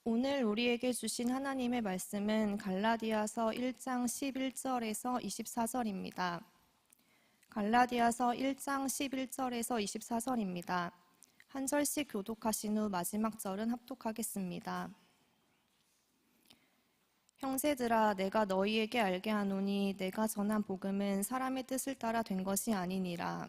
오늘 우리에게 주신 하나님의 말씀은 갈라디아서 1장 11절에서 24절입니다. 갈라디아서 1장 11절에서 24절입니다. 한 절씩 교독하신 후 마지막 절은 합독하겠습니다. 형제들아, 내가 너희에게 알게 하노니 내가 전한 복음은 사람의 뜻을 따라 된 것이 아니니라.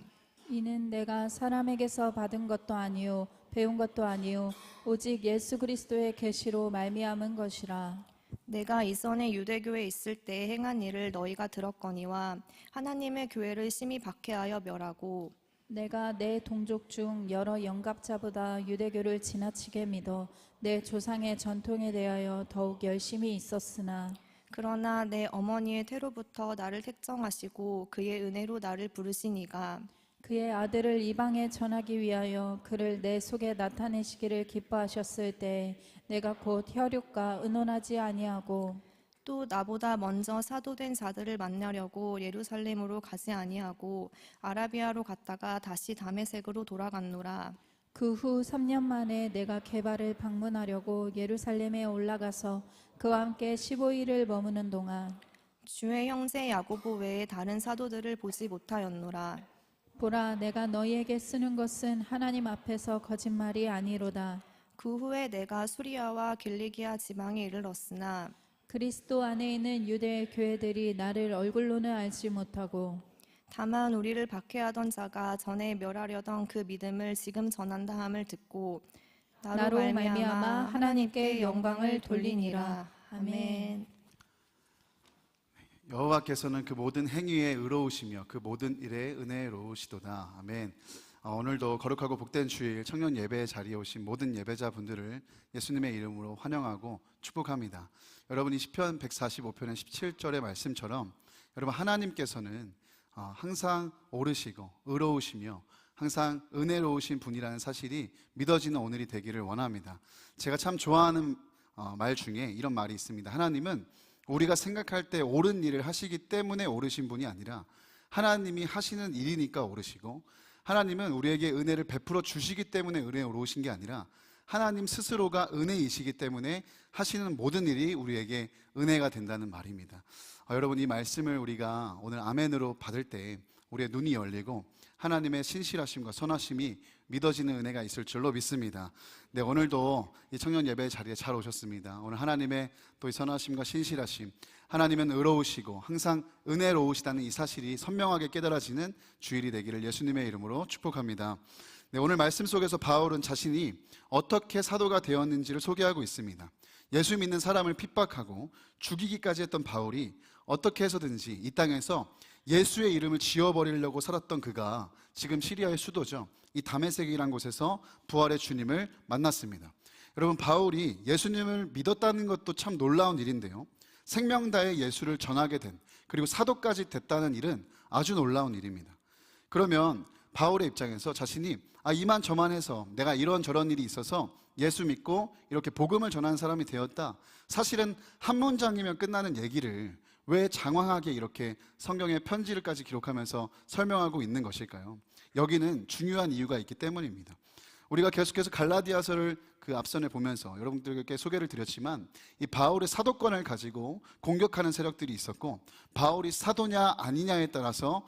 이는 내가 사람에게서 받은 것도 아니요 배운 것도 아니요 오직 예수 그리스도의 계시로 말미암은 것이라. 내가 이전에 유대교에 있을 때 행한 일을 너희가 들었거니와 하나님의 교회를 심히 박해하여 멸하고 내가 내 동족 중 여러 영갑자보다 유대교를 지나치게 믿어 내 조상의 전통에 대하여 더욱 열심히 있었으나 그러나 내 어머니의 태로부터 나를 택정하시고 그의 은혜로 나를 부르시니가 그의 아들을 이방에 전하기 위하여 그를 내 속에 나타내시기를 기뻐하셨을 때 내가 곧 혈육과 의논하지 아니하고 또 나보다 먼저 사도된 자들을 만나려고 예루살렘으로 가지 아니하고 아라비아로 갔다가 다시 다메섹으로 돌아갔노라. 그 후 3년 만에 내가 게바를 방문하려고 예루살렘에 올라가서 그와 함께 15일을 머무는 동안 주의 형제 야고보 외에 다른 사도들을 보지 못하였노라. 보라, 내가 너희에게 쓰는 것은 하나님 앞에서 거짓말이 아니로다. 그 후에 내가 수리아와 길리기아 지방에 이르렀으나 그리스도 안에 있는 유대 교회들이 나를 얼굴로는 알지 못하고 다만 우리를 박해하던 자가 전에 멸하려던 그 믿음을 지금 전한다 함을 듣고 나로 말미암아 하나님께 영광을 돌리니라. 아멘. 여호와께서는 그 모든 행위에 의로우시며 그 모든 일에 은혜로우시도다. 아멘. 오늘도 거룩하고 복된 주일 청년 예배 자리에 오신 모든 예배자분들을 예수님의 이름으로 환영하고 축복합니다. 여러분, 이 시편 145편의 17절의 말씀처럼 여러분, 하나님께서는 항상 옳으시고 의로우시며 항상 은혜로우신 분이라는 사실이 믿어지는 오늘이 되기를 원합니다. 제가 참 좋아하는 말 중에 이런 말이 있습니다. 하나님은 우리가 생각할 때 옳은 일을 하시기 때문에 옳으신 분이 아니라 하나님이 하시는 일이니까 옳으시고, 하나님은 우리에게 은혜를 베풀어 주시기 때문에 은혜로우신 게 아니라 하나님 스스로가 은혜이시기 때문에 하시는 모든 일이 우리에게 은혜가 된다는 말입니다. 여러분, 이 말씀을 우리가 오늘 아멘으로 받을 때 우리의 눈이 열리고 하나님의 신실하심과 선하심이 믿어지는 은혜가 있을 줄로 믿습니다. 네, 오늘도 이 청년 예배 자리에 잘 오셨습니다. 오늘 하나님의 또 이 선하심과 신실하심, 하나님은 의로우시고 항상 은혜로우시다는 이 사실이 선명하게 깨달아지는 주일이 되기를 예수님의 이름으로 축복합니다. 네, 오늘 말씀 속에서 바울은 자신이 어떻게 사도가 되었는지를 소개하고 있습니다. 예수 믿는 사람을 핍박하고 죽이기까지 했던 바울이 어떻게 해서든지 이 땅에서 예수의 이름을 지워버리려고 살았던 그가 지금 시리아의 수도죠, 이 다메섹이라는 곳에서 부활의 주님을 만났습니다. 여러분, 바울이 예수님을 믿었다는 것도 참 놀라운 일인데요, 생명 다해 예수를 전하게 된, 그리고 사도까지 됐다는 일은 아주 놀라운 일입니다. 그러면 바울의 입장에서 자신이 이만저만해서 내가 이런저런 일이 있어서 예수 믿고 이렇게 복음을 전하는 사람이 되었다, 사실은 한 문장이면 끝나는 얘기를 왜 장황하게 이렇게 성경의 편지를까지 기록하면서 설명하고 있는 것일까요? 여기는 중요한 이유가 있기 때문입니다. 우리가 계속해서 갈라디아서를 그 앞선에 보면서 여러분들께 소개를 드렸지만, 이 바울의 사도권을 가지고 공격하는 세력들이 있었고, 바울이 사도냐 아니냐에 따라서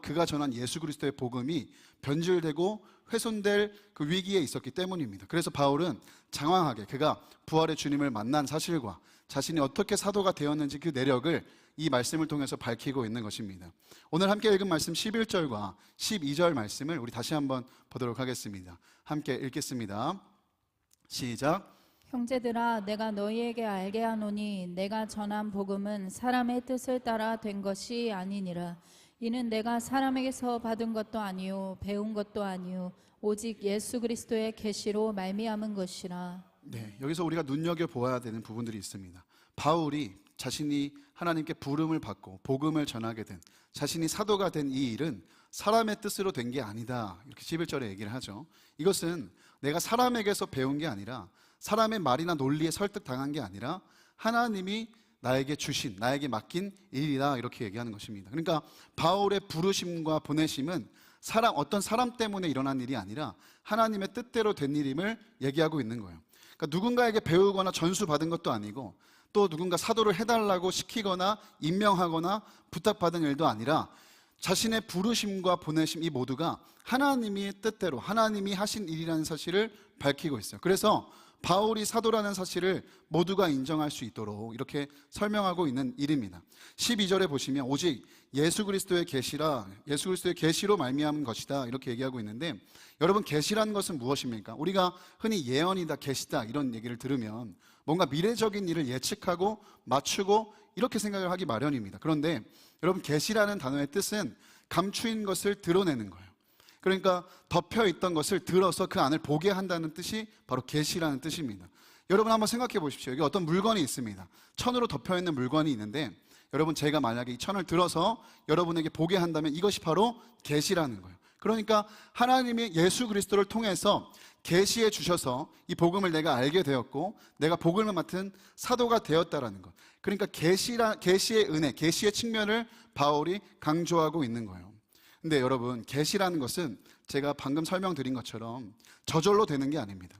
그가 전한 예수 그리스도의 복음이 변질되고 훼손될 그 위기에 있었기 때문입니다. 그래서 바울은 장황하게 그가 부활의 주님을 만난 사실과 자신이 어떻게 사도가 되었는지 그 내력을 이 말씀을 통해서 밝히고 있는 것입니다. 오늘 함께 읽은 말씀 11절과 12절 말씀을 우리 다시 한번 보도록 하겠습니다. 함께 읽겠습니다. 시작. 형제들아, 내가 너희에게 알게 하노니 내가 전한 복음은 사람의 뜻을 따라 된 것이 아니니라. 이는 내가 사람에게서 받은 것도 아니요 배운 것도 아니요 오직 예수 그리스도의 계시로 말미암은 것이라. 네, 여기서 우리가 눈여겨보아야 되는 부분들이 있습니다. 바울이 자신이 하나님께 부름을 받고 복음을 전하게 된, 자신이 사도가 된 이 일은 사람의 뜻으로 된 게 아니다, 이렇게 11절에 얘기를 하죠. 이것은 내가 사람에게서 배운 게 아니라, 사람의 말이나 논리에 설득당한 게 아니라 하나님이 나에게 주신, 나에게 맡긴 일이다, 이렇게 얘기하는 것입니다. 그러니까 바울의 부르심과 보내심은 어떤 사람 때문에 일어난 일이 아니라 하나님의 뜻대로 된 일임을 얘기하고 있는 거예요. 그러니까 누군가에게 배우거나 전수받은 것도 아니고 또 누군가 사도를 해달라고 시키거나 임명하거나 부탁받은 일도 아니라 자신의 부르심과 보내심 이 모두가 하나님의 뜻대로 하나님이 하신 일이라는 사실을 밝히고 있어요. 그래서 바울이 사도라는 사실을 모두가 인정할 수 있도록 이렇게 설명하고 있는 일입니다. 12절에 보시면 오직 예수 그리스도의 계시라, 예수 그리스도의 계시로 말미암은 것이다 이렇게 얘기하고 있는데, 여러분 계시라는 것은 무엇입니까? 우리가 흔히 예언이다, 계시다 이런 얘기를 들으면 뭔가 미래적인 일을 예측하고 맞추고 이렇게 생각을 하기 마련입니다. 그런데 여러분 계시라는 단어의 뜻은 감추인 것을 드러내는 거예요. 그러니까 덮여 있던 것을 들어서 그 안을 보게 한다는 뜻이 바로 계시라는 뜻입니다. 여러분 한번 생각해 보십시오. 여기 어떤 물건이 있습니다. 천으로 덮여 있는 물건이 있는데, 여러분 제가 만약에 이 천을 들어서 여러분에게 보게 한다면 이것이 바로 계시라는 거예요. 그러니까 하나님이 예수 그리스도를 통해서 계시해 주셔서 이 복음을 내가 알게 되었고 내가 복음을 맡은 사도가 되었다라는 것. 그러니까 계시의 은혜, 계시의 측면을 바울이 강조하고 있는 거예요. 근데 여러분 계시라는 것은 제가 방금 설명드린 것처럼 저절로 되는 게 아닙니다.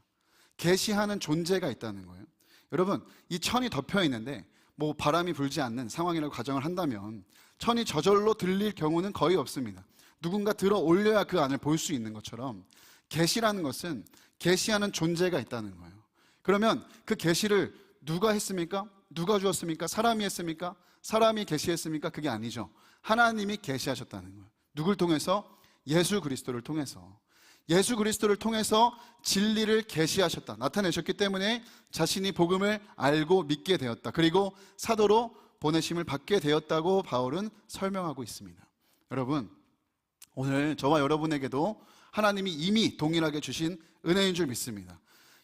계시하는 존재가 있다는 거예요. 여러분 이 천이 덮여 있는데 뭐 바람이 불지 않는 상황이라고 가정을 한다면 천이 저절로 들릴 경우는 거의 없습니다. 누군가 들어 올려야 그 안을 볼 수 있는 것처럼 계시라는 것은 계시하는 존재가 있다는 거예요. 그러면 그 계시를 누가 했습니까? 누가 주었습니까? 사람이 했습니까? 사람이 계시했습니까? 그게 아니죠. 하나님이 계시하셨다는 거예요. 누굴 통해서? 예수 그리스도를 통해서. 예수 그리스도를 통해서 진리를 계시하셨다, 나타내셨기 때문에 자신이 복음을 알고 믿게 되었다, 그리고 사도로 보내심을 받게 되었다고 바울은 설명하고 있습니다. 여러분 오늘 저와 여러분에게도 하나님이 이미 동일하게 주신 은혜인 줄 믿습니다.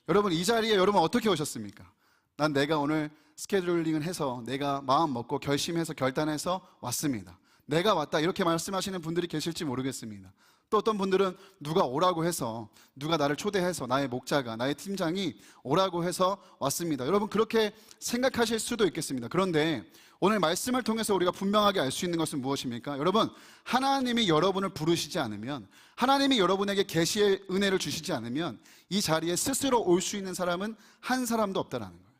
여러분 이 자리에 여러분 어떻게 오셨습니까? 난 내가 오늘 스케줄링을 해서 내가 마음 먹고 결심해서 결단해서 왔습니다. 내가 왔다 이렇게 말씀하시는 분들이 계실지 모르겠습니다. 또 어떤 분들은 누가 오라고 해서, 누가 나를 초대해서, 나의 목자가, 나의 팀장이 오라고 해서 왔습니다. 여러분 그렇게 생각하실 수도 있겠습니다. 그런데 오늘 말씀을 통해서 우리가 분명하게 알 수 있는 것은 무엇입니까? 여러분 하나님이 여러분을 부르시지 않으면, 하나님이 여러분에게 계시의 은혜를 주시지 않으면 이 자리에 스스로 올 수 있는 사람은 한 사람도 없다라는 거예요.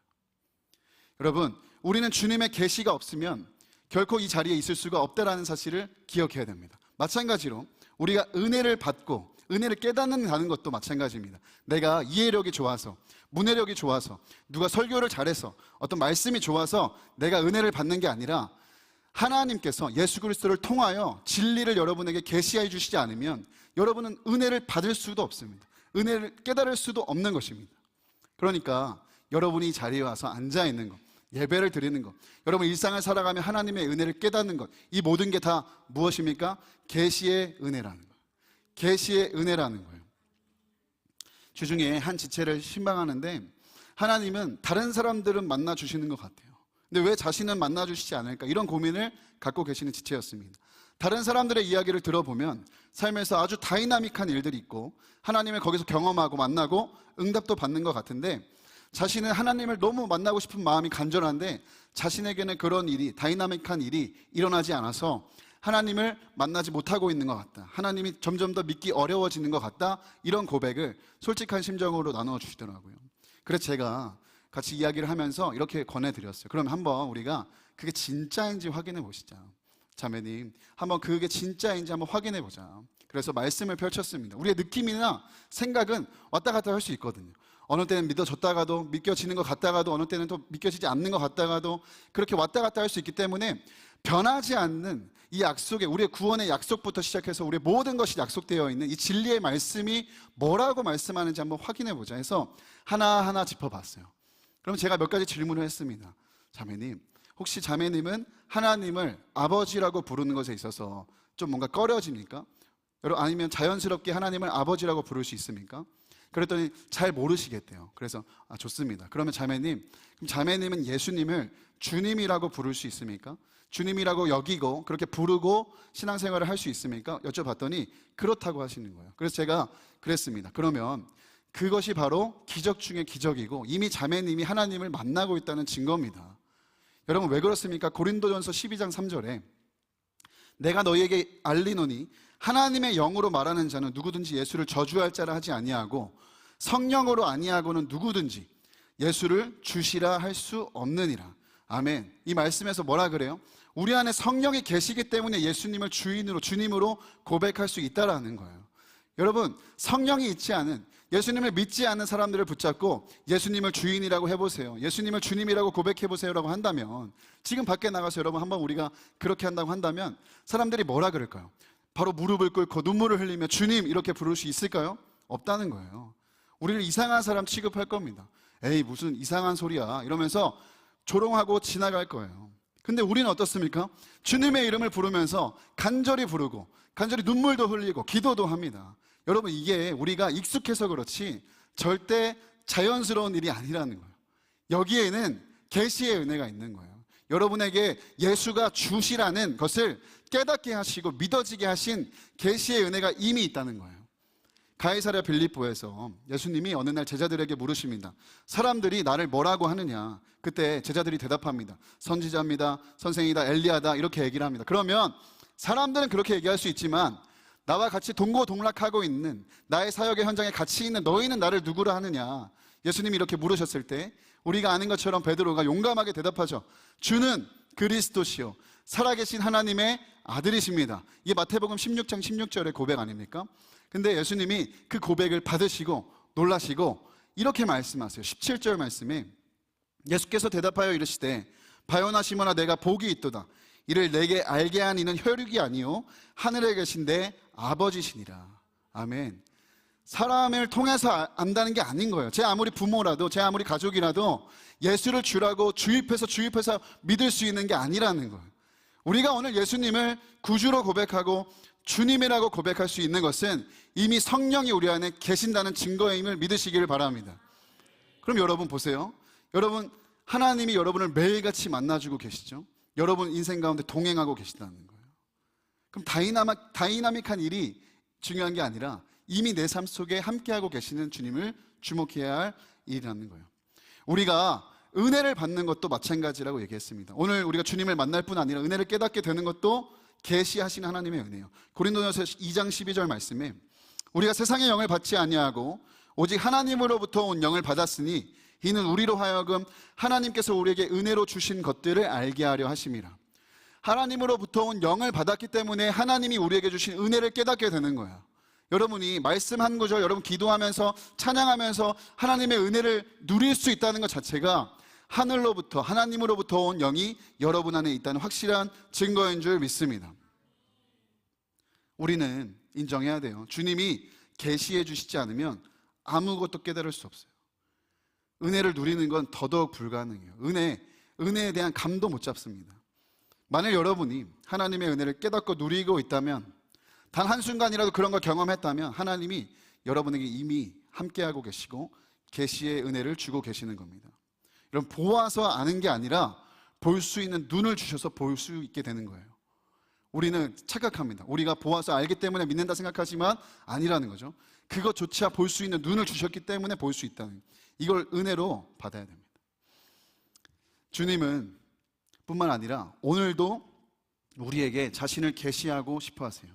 여러분 우리는 주님의 계시가 없으면 결코 이 자리에 있을 수가 없다라는 사실을 기억해야 됩니다. 마찬가지로 우리가 은혜를 받고 은혜를 깨닫는다는 것도 마찬가지입니다. 내가 이해력이 좋아서, 문해력이 좋아서, 누가 설교를 잘해서, 어떤 말씀이 좋아서 내가 은혜를 받는 게 아니라 하나님께서 예수 그리스도를 통하여 진리를 여러분에게 계시해 주시지 않으면 여러분은 은혜를 받을 수도 없습니다. 은혜를 깨달을 수도 없는 것입니다. 그러니까 여러분이 이 자리에 와서 앉아 있는 것, 예배를 드리는 것, 여러분 일상을 살아가며 하나님의 은혜를 깨닫는 것, 이 모든 게 다 무엇입니까? 계시의 은혜라는 거예요. 계시의 은혜라는 거예요. 주중에 한 지체를 신방하는데 하나님은 다른 사람들은 만나주시는 것 같아요. 근데 왜 자신은 만나주시지 않을까? 이런 고민을 갖고 계시는 지체였습니다. 다른 사람들의 이야기를 들어보면 삶에서 아주 다이나믹한 일들이 있고 하나님을 거기서 경험하고 만나고 응답도 받는 것 같은데, 자신은 하나님을 너무 만나고 싶은 마음이 간절한데 자신에게는 그런 일이, 다이나믹한 일이 일어나지 않아서 하나님을 만나지 못하고 있는 것 같다, 하나님이 점점 더 믿기 어려워지는 것 같다, 이런 고백을 솔직한 심정으로 나누어 주시더라고요. 그래서 제가 같이 이야기를 하면서 이렇게 권해드렸어요. 그럼 한번 우리가 그게 진짜인지 확인해 보시자. 자매님 한번 그게 진짜인지 한번 확인해 보자. 그래서 말씀을 펼쳤습니다. 우리의 느낌이나 생각은 왔다 갔다 할 수 있거든요. 어느 때는 믿어졌다가도 믿겨지는 것 같다가도 어느 때는 또 믿겨지지 않는 것 같다가도 그렇게 왔다 갔다 할 수 있기 때문에 변하지 않는 이 약속에, 우리의 구원의 약속부터 시작해서 우리의 모든 것이 약속되어 있는 이 진리의 말씀이 뭐라고 말씀하는지 한번 확인해 보자 해서 하나하나 짚어봤어요. 그럼 제가 몇 가지 질문을 했습니다. 자매님, 혹시 자매님은 하나님을 아버지라고 부르는 것에 있어서 좀 뭔가 꺼려집니까? 아니면 자연스럽게 하나님을 아버지라고 부를 수 있습니까? 그랬더니 잘 모르시겠대요. 그래서 좋습니다. 그러면 자매님은 예수님을 주님이라고 부를 수 있습니까? 주님이라고 여기고 그렇게 부르고 신앙생활을 할 수 있습니까? 여쭤봤더니 그렇다고 하시는 거예요. 그래서 제가 그랬습니다. 그러면 그것이 바로 기적 중의 기적이고 이미 자매님이 하나님을 만나고 있다는 증거입니다. 여러분 왜 그렇습니까? 고린도전서 12장 3절에 내가 너희에게 알리노니 하나님의 영으로 말하는 자는 누구든지 예수를 저주할 자라 하지 아니하고 성령으로 아니하고는 누구든지 예수를 주시라 할 수 없느니라. 아멘. 이 말씀에서 뭐라 그래요? 우리 안에 성령이 계시기 때문에 예수님을 주인으로, 주님으로 고백할 수 있다라는 거예요. 여러분, 성령이 있지 않은, 예수님을 믿지 않는 사람들을 붙잡고 예수님을 주인이라고 해보세요, 예수님을 주님이라고 고백해보세요라고 한다면, 지금 밖에 나가서 여러분 한번 우리가 그렇게 한다고 한다면 사람들이 뭐라 그럴까요? 바로 무릎을 꿇고 눈물을 흘리며 주님 이렇게 부를 수 있을까요? 없다는 거예요. 우리를 이상한 사람 취급할 겁니다. 에이 무슨 이상한 소리야 이러면서 조롱하고 지나갈 거예요. 근데 우리는 어떻습니까? 주님의 이름을 부르면서 간절히 부르고 간절히 눈물도 흘리고 기도도 합니다. 여러분, 이게 우리가 익숙해서 그렇지 절대 자연스러운 일이 아니라는 거예요. 여기에는 계시의 은혜가 있는 거예요. 여러분에게 예수가 주시라는 것을 깨닫게 하시고 믿어지게 하신 계시의 은혜가 이미 있다는 거예요. 가이사랴 빌립보에서 예수님이 어느 날 제자들에게 물으십니다. 사람들이 나를 뭐라고 하느냐? 그때 제자들이 대답합니다. 선지자입니다, 선생이다, 엘리야다 이렇게 얘기를 합니다. 그러면 사람들은 그렇게 얘기할 수 있지만 나와 같이 동고동락하고 있는, 나의 사역의 현장에 같이 있는 너희는 나를 누구라 하느냐? 예수님이 이렇게 물으셨을 때 우리가 아는 것처럼 베드로가 용감하게 대답하죠. 주는 그리스도시요 살아계신 하나님의 아들이십니다. 이게 마태복음 16장 16절의 고백 아닙니까? 근데 예수님이 그 고백을 받으시고 놀라시고 이렇게 말씀하세요. 17절 말씀에 예수께서 대답하여 이르시되 바요나 시몬아 내가 복이 있도다. 이를 내게 알게 한 이는 혈육이 아니요 하늘에 계신 내 아버지시니라. 아멘. 사람을 통해서 안다는 게 아닌 거예요. 제 아무리 부모라도, 제 아무리 가족이라도 예수를 주라고 주입해서 믿을 수 있는 게 아니라는 거예요. 우리가 오늘 예수님을 구주로 고백하고 주님이라고 고백할 수 있는 것은 이미 성령이 우리 안에 계신다는 증거임을 믿으시기를 바랍니다. 그럼 여러분 보세요. 여러분, 하나님이 여러분을 매일같이 만나주고 계시죠? 여러분 인생 가운데 동행하고 계시다는 거예요. 그럼 다이나믹한 일이 중요한 게 아니라 이미 내 삶 속에 함께하고 계시는 주님을 주목해야 할 일이라는 거예요. 우리가 은혜를 받는 것도 마찬가지라고 얘기했습니다. 오늘 우리가 주님을 만날 뿐 아니라 은혜를 깨닫게 되는 것도 계시하시는 하나님의 은혜예요. 고린도전서 2장 12절 말씀에 우리가 세상의 영을 받지 아니하고 오직 하나님으로부터 온 영을 받았으니 이는 우리로 하여금 하나님께서 우리에게 은혜로 주신 것들을 알게 하려 하심이라. 하나님으로부터 온 영을 받았기 때문에 하나님이 우리에게 주신 은혜를 깨닫게 되는 거예요. 여러분이 말씀 한 구절 여러분 기도하면서 찬양하면서 하나님의 은혜를 누릴 수 있다는 것 자체가 하늘로부터, 하나님으로부터 온 영이 여러분 안에 있다는 확실한 증거인 줄 믿습니다. 우리는 인정해야 돼요. 주님이 계시해 주시지 않으면 아무것도 깨달을 수 없어요. 은혜를 누리는 건 더더욱 불가능해요. 은혜에 대한 감도 못 잡습니다. 만일 여러분이 하나님의 은혜를 깨닫고 누리고 있다면, 단 한순간이라도 그런 걸 경험했다면 하나님이 여러분에게 이미 함께하고 계시고 계시의 은혜를 주고 계시는 겁니다. 여러분, 보아서 아는 게 아니라 볼 수 있는 눈을 주셔서 볼 수 있게 되는 거예요. 우리는 착각합니다. 우리가 보아서 알기 때문에 믿는다 생각하지만 아니라는 거죠. 그것조차 볼 수 있는 눈을 주셨기 때문에 볼 수 있다는, 이걸 은혜로 받아야 됩니다. 주님은 뿐만 아니라 오늘도 우리에게 자신을 계시하고 싶어 하세요.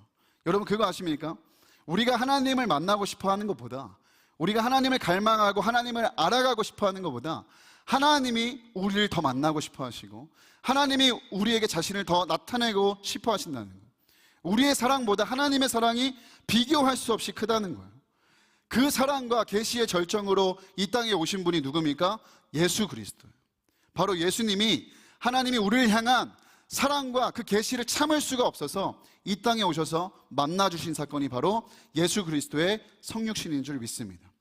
여러분 그거 아십니까? 우리가 하나님을 만나고 싶어 하는 것보다, 우리가 하나님을 갈망하고 하나님을 알아가고 싶어 하는 것보다 하나님이 우리를 더 만나고 싶어 하시고 하나님이 우리에게 자신을 더 나타내고 싶어 하신다는 거예요. 우리의 사랑보다 하나님의 사랑이 비교할 수 없이 크다는 거예요. 그 사랑과 계시의 절정으로 이 땅에 오신 분이 누굽니까? 예수 그리스도예요. 바로 예수님이 하나님이 우리를 향한 사랑과 그 계시를 참을 수가 없어서 이 땅에 오셔서 만나주신 사건이 바로 예수 그리스도의 성육신인 줄 믿습니다.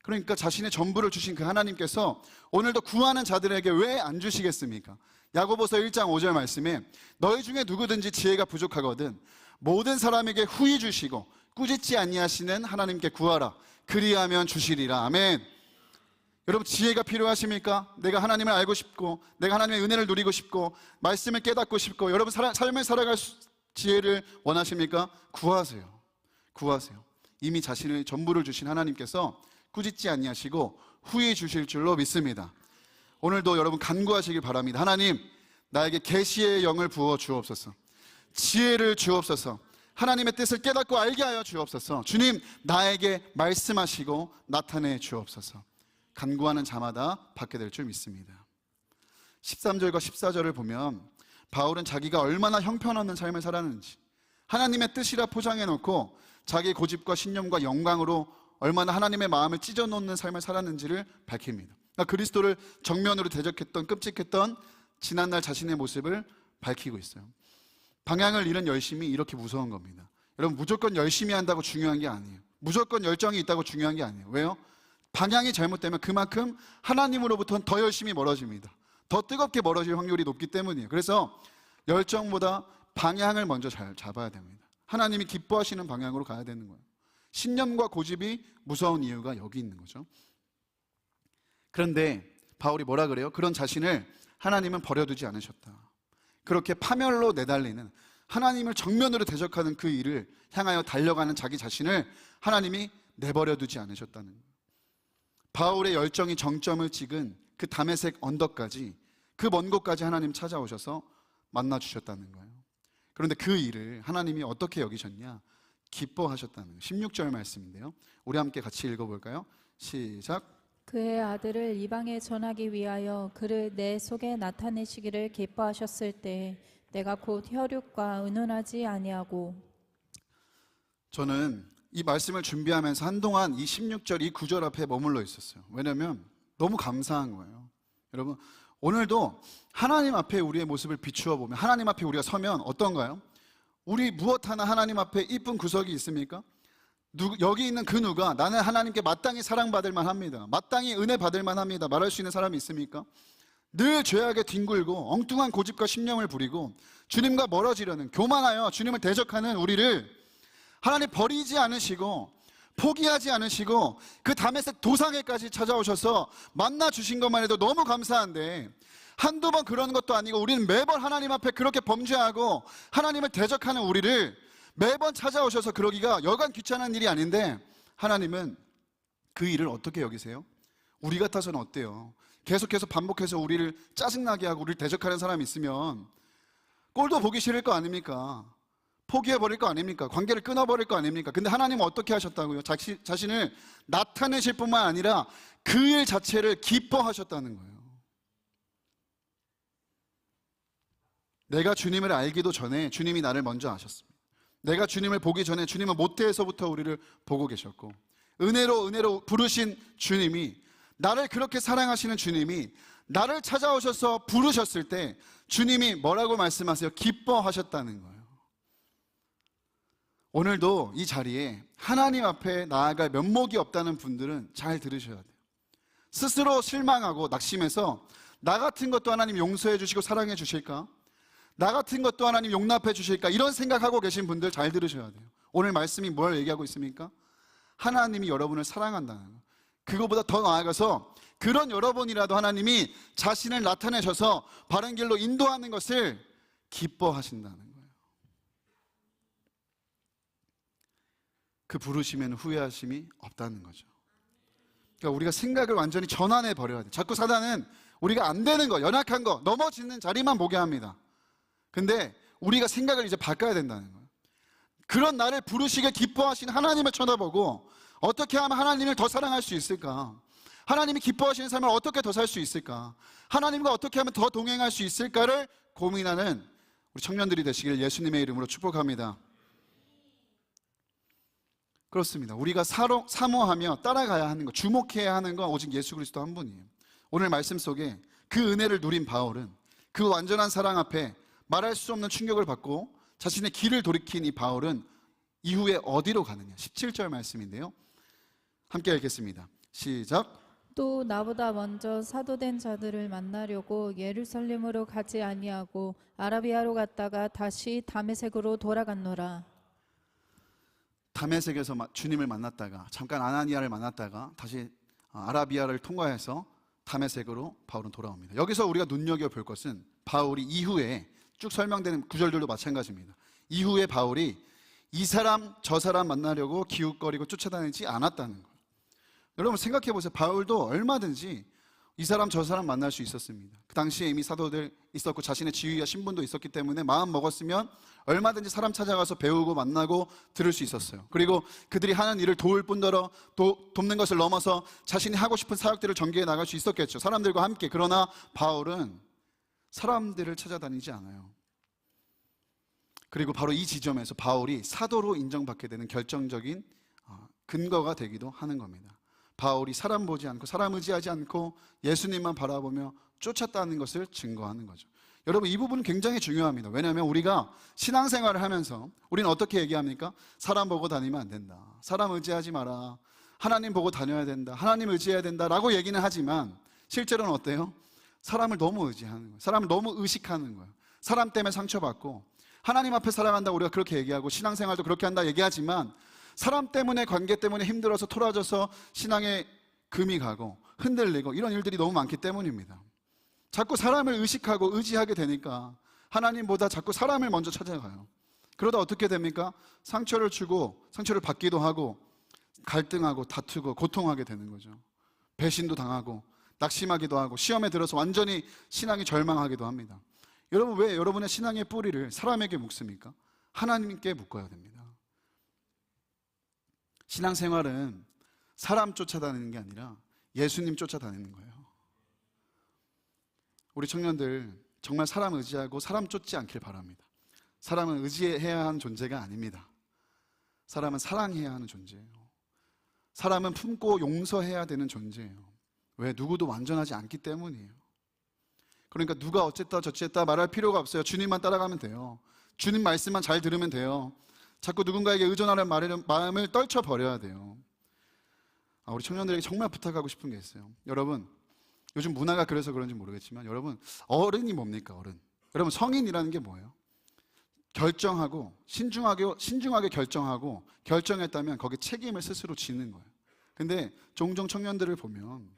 그러니까 자신의 전부를 주신 그 하나님께서 오늘도 구하는 자들에게 왜 안 주시겠습니까? 야고보서 1장 5절 말씀에 너희 중에 누구든지 지혜가 부족하거든 모든 사람에게 후히 주시고 꾸짖지 아니하시는 하나님께 구하라 그리하면 주시리라. 아멘. 여러분 지혜가 필요하십니까? 내가 하나님을 알고 싶고 내가 하나님의 은혜를 누리고 싶고 말씀을 깨닫고 싶고 여러분 삶을 살아갈 지혜를 원하십니까? 구하세요. 구하세요. 이미 자신의 전부를 주신 하나님께서 꾸짖지 아니하시고 후히 주실 줄로 믿습니다. 오늘도 여러분 간구하시길 바랍니다. 하나님 나에게 계시의 영을 부어 주옵소서. 지혜를 주옵소서. 하나님의 뜻을 깨닫고 알게 하여 주옵소서. 주님, 나에게 말씀하시고 나타내 주옵소서. 간구하는 자마다 받게 될 줄 믿습니다. 13절과 14절을 보면 바울은 자기가 얼마나 형편없는 삶을 살았는지, 하나님의 뜻이라 포장해놓고 자기 고집과 신념과 영광으로 얼마나 하나님의 마음을 찢어놓는 삶을 살았는지를 밝힙니다. 그러니까 그리스도를 정면으로 대적했던, 끔찍했던 지난날 자신의 모습을 밝히고 있어요. 방향을 잃은 열심이 이렇게 무서운 겁니다. 여러분, 무조건 열심히 한다고 중요한 게 아니에요. 무조건 열정이 있다고 중요한 게 아니에요. 왜요? 방향이 잘못되면 그만큼 하나님으로부터는 더 열심히 멀어집니다. 더 뜨겁게 멀어질 확률이 높기 때문이에요. 그래서 열정보다 방향을 먼저 잘 잡아야 됩니다. 하나님이 기뻐하시는 방향으로 가야 되는 거예요. 신념과 고집이 무서운 이유가 여기 있는 거죠. 그런데 바울이 뭐라 그래요? 그런 자신을 하나님은 버려두지 않으셨다. 그렇게 파멸로 내달리는, 하나님을 정면으로 대적하는 그 일을 향하여 달려가는 자기 자신을 하나님이 내버려두지 않으셨다는 거예요. 바울의 열정이 정점을 찍은 그 다메섹 언덕까지, 그 먼 곳까지 하나님 찾아오셔서 만나주셨다는 거예요. 그런데 그 일을 하나님이 어떻게 여기셨냐? 기뻐하셨다는 거예요. 16절 말씀인데요, 우리 함께 같이 읽어볼까요? 시작. 그의 아들을 이방에 전하기 위하여 그를 내 속에 나타내시기를 기뻐하셨을 때 내가 곧 혈육과 의논하지 아니하고. 저는 이 말씀을 준비하면서 한동안 이 16절 이 구절 앞에 머물러 있었어요. 왜냐하면 너무 감사한 거예요. 여러분, 오늘도 하나님 앞에 우리의 모습을 비추어 보면, 하나님 앞에 우리가 서면 어떤가요? 우리 무엇 하나 하나님 앞에 이쁜 구석이 있습니까? 여기 있는 그 누가 나는 하나님께 마땅히 사랑받을 만합니다, 마땅히 은혜 받을 만합니다 말할 수 있는 사람이 있습니까? 늘 죄악에 뒹굴고 엉뚱한 고집과 신념을 부리고 주님과 멀어지려는, 교만하여 주님을 대적하는 우리를 하나님 버리지 않으시고 포기하지 않으시고 그 다메섹 도상에까지 찾아오셔서 만나 주신 것만 해도 너무 감사한데, 한두 번 그러는 것도 아니고 우리는 매번 하나님 앞에 그렇게 범죄하고 하나님을 대적하는 우리를 매번 찾아오셔서 그러기가 여간 귀찮은 일이 아닌데, 하나님은 그 일을 어떻게 여기세요? 우리 같아서는 어때요? 계속해서 반복해서 우리를 짜증나게 하고 우리를 대적하는 사람이 있으면 꼴도 보기 싫을 거 아닙니까? 포기해버릴 거 아닙니까? 관계를 끊어버릴 거 아닙니까? 근데 하나님은 어떻게 하셨다고요? 자신을 나타내실 뿐만 아니라 그 일 자체를 기뻐하셨다는 거예요. 내가 주님을 알기도 전에 주님이 나를 먼저 아셨습니다. 내가 주님을 보기 전에 주님은 모태에서부터 우리를 보고 계셨고, 은혜로 부르신 주님이, 나를 그렇게 사랑하시는 주님이 나를 찾아오셔서 부르셨을 때 주님이 뭐라고 말씀하세요? 기뻐하셨다는 거예요. 오늘도 이 자리에 하나님 앞에 나아갈 면목이 없다는 분들은 잘 들으셔야 돼요. 스스로 실망하고 낙심해서 나 같은 것도 하나님 용서해 주시고 사랑해 주실까? 나 같은 것도 하나님 용납해 주실까? 이런 생각하고 계신 분들 잘 들으셔야 돼요. 오늘 말씀이 뭘 얘기하고 있습니까? 하나님이 여러분을 사랑한다는 거. 그거보다 더 나아가서 그런 여러분이라도 하나님이 자신을 나타내셔서 바른 길로 인도하는 것을 기뻐하신다는 거예요. 그 부르심에는 후회하심이 없다는 거죠. 그러니까 우리가 생각을 완전히 전환해 버려야 돼요. 자꾸 사단은 우리가 안 되는 거, 연약한 거, 넘어지는 자리만 보게 합니다. 근데 우리가 생각을 이제 바꿔야 된다는 거예요. 그런 나를 부르시게 기뻐하신 하나님을 쳐다보고 어떻게 하면 하나님을 더 사랑할 수 있을까? 하나님이 기뻐하시는 삶을 어떻게 더 살 수 있을까? 하나님과 어떻게 하면 더 동행할 수 있을까를 고민하는 우리 청년들이 되시길 예수님의 이름으로 축복합니다. 그렇습니다. 우리가 사모하며 따라가야 하는 것, 주목해야 하는 건 오직 예수 그리스도 한 분이에요. 오늘 말씀 속에 그 은혜를 누린 바울은 그 완전한 사랑 앞에 말할 수 없는 충격을 받고 자신의 길을 돌이킨 이 바울은 이후에 어디로 가느냐? 17절 말씀인데요, 함께 읽겠습니다. 시작. 또 나보다 먼저 사도된 자들을 만나려고 예루살렘으로 가지 아니하고 아라비아로 갔다가 다시 다메섹으로 돌아갔노라. 다메섹에서 주님을 만났다가 잠깐 아나니아를 만났다가 다시 아라비아를 통과해서 다메섹으로 바울은 돌아옵니다. 여기서 우리가 눈여겨볼 것은 바울이 이후에 쭉 설명되는 구절들도 마찬가지입니다. 이후에 바울이 이 사람 저 사람 만나려고 기웃거리고 쫓아다니지 않았다는 거예요. 여러분 생각해 보세요. 바울도 얼마든지 이 사람 저 사람 만날 수 있었습니다. 그 당시에 이미 사도들 있었고 자신의 지위와 신분도 있었기 때문에 마음 먹었으면 얼마든지 사람 찾아가서 배우고 만나고 들을 수 있었어요. 그리고 그들이 하는 일을 도울 뿐더러 돕는 것을 넘어서 자신이 하고 싶은 사역들을 전개해 나갈 수 있었겠죠. 사람들과 함께. 그러나 바울은 사람들을 찾아다니지 않아요. 그리고 바로 이 지점에서 바울이 사도로 인정받게 되는 결정적인 근거가 되기도 하는 겁니다. 바울이 사람 보지 않고 사람 의지하지 않고 예수님만 바라보며 쫓았다는 것을 증거하는 거죠. 여러분, 이 부분은 굉장히 중요합니다. 왜냐하면 우리가 신앙생활을 하면서 우리는 어떻게 얘기합니까? 사람 보고 다니면 안 된다. 사람 의지하지 마라. 하나님 보고 다녀야 된다. 하나님 의지해야 된다 라고 얘기는 하지만 실제로는 어때요? 사람을 너무 의지하는 거예요. 사람을 너무 의식하는 거예요. 사람 때문에 상처받고 하나님 앞에 살아간다고 우리가 그렇게 얘기하고 신앙생활도 그렇게 한다 얘기하지만 사람 때문에, 관계 때문에 힘들어서 토라져서 신앙에 금이 가고 흔들리고 이런 일들이 너무 많기 때문입니다. 자꾸 사람을 의식하고 의지하게 되니까 하나님보다 자꾸 사람을 먼저 찾아가요. 그러다 어떻게 됩니까? 상처를 주고 상처를 받기도 하고 갈등하고 다투고 고통하게 되는 거죠. 배신도 당하고 낙심하기도 하고 시험에 들어서 완전히 신앙이 절망하기도 합니다. 여러분, 왜 여러분의 신앙의 뿌리를 사람에게 묻습니까? 하나님께 묶어야 됩니다. 신앙생활은 사람 쫓아다니는 게 아니라 예수님 쫓아다니는 거예요. 우리 청년들 정말 사람 의지하고 사람 쫓지 않길 바랍니다. 사람은 의지해야 하는 존재가 아닙니다. 사람은 사랑해야 하는 존재예요. 사람은 품고 용서해야 되는 존재예요. 왜? 누구도 완전하지 않기 때문이에요. 그러니까 누가 어쨌다 저쨌다 말할 필요가 없어요. 주님만 따라가면 돼요. 주님 말씀만 잘 들으면 돼요. 자꾸 누군가에게 의존하는 마음을 떨쳐버려야 돼요. 우리 청년들에게 정말 부탁하고 싶은 게 있어요. 여러분, 요즘 문화가 그래서 그런지 모르겠지만 여러분, 어른이 뭡니까? 어른. 여러분, 성인이라는 게 뭐예요? 결정하고 신중하게 결정하고 결정했다면 거기에 책임을 스스로 지는 거예요. 근데 종종 청년들을 보면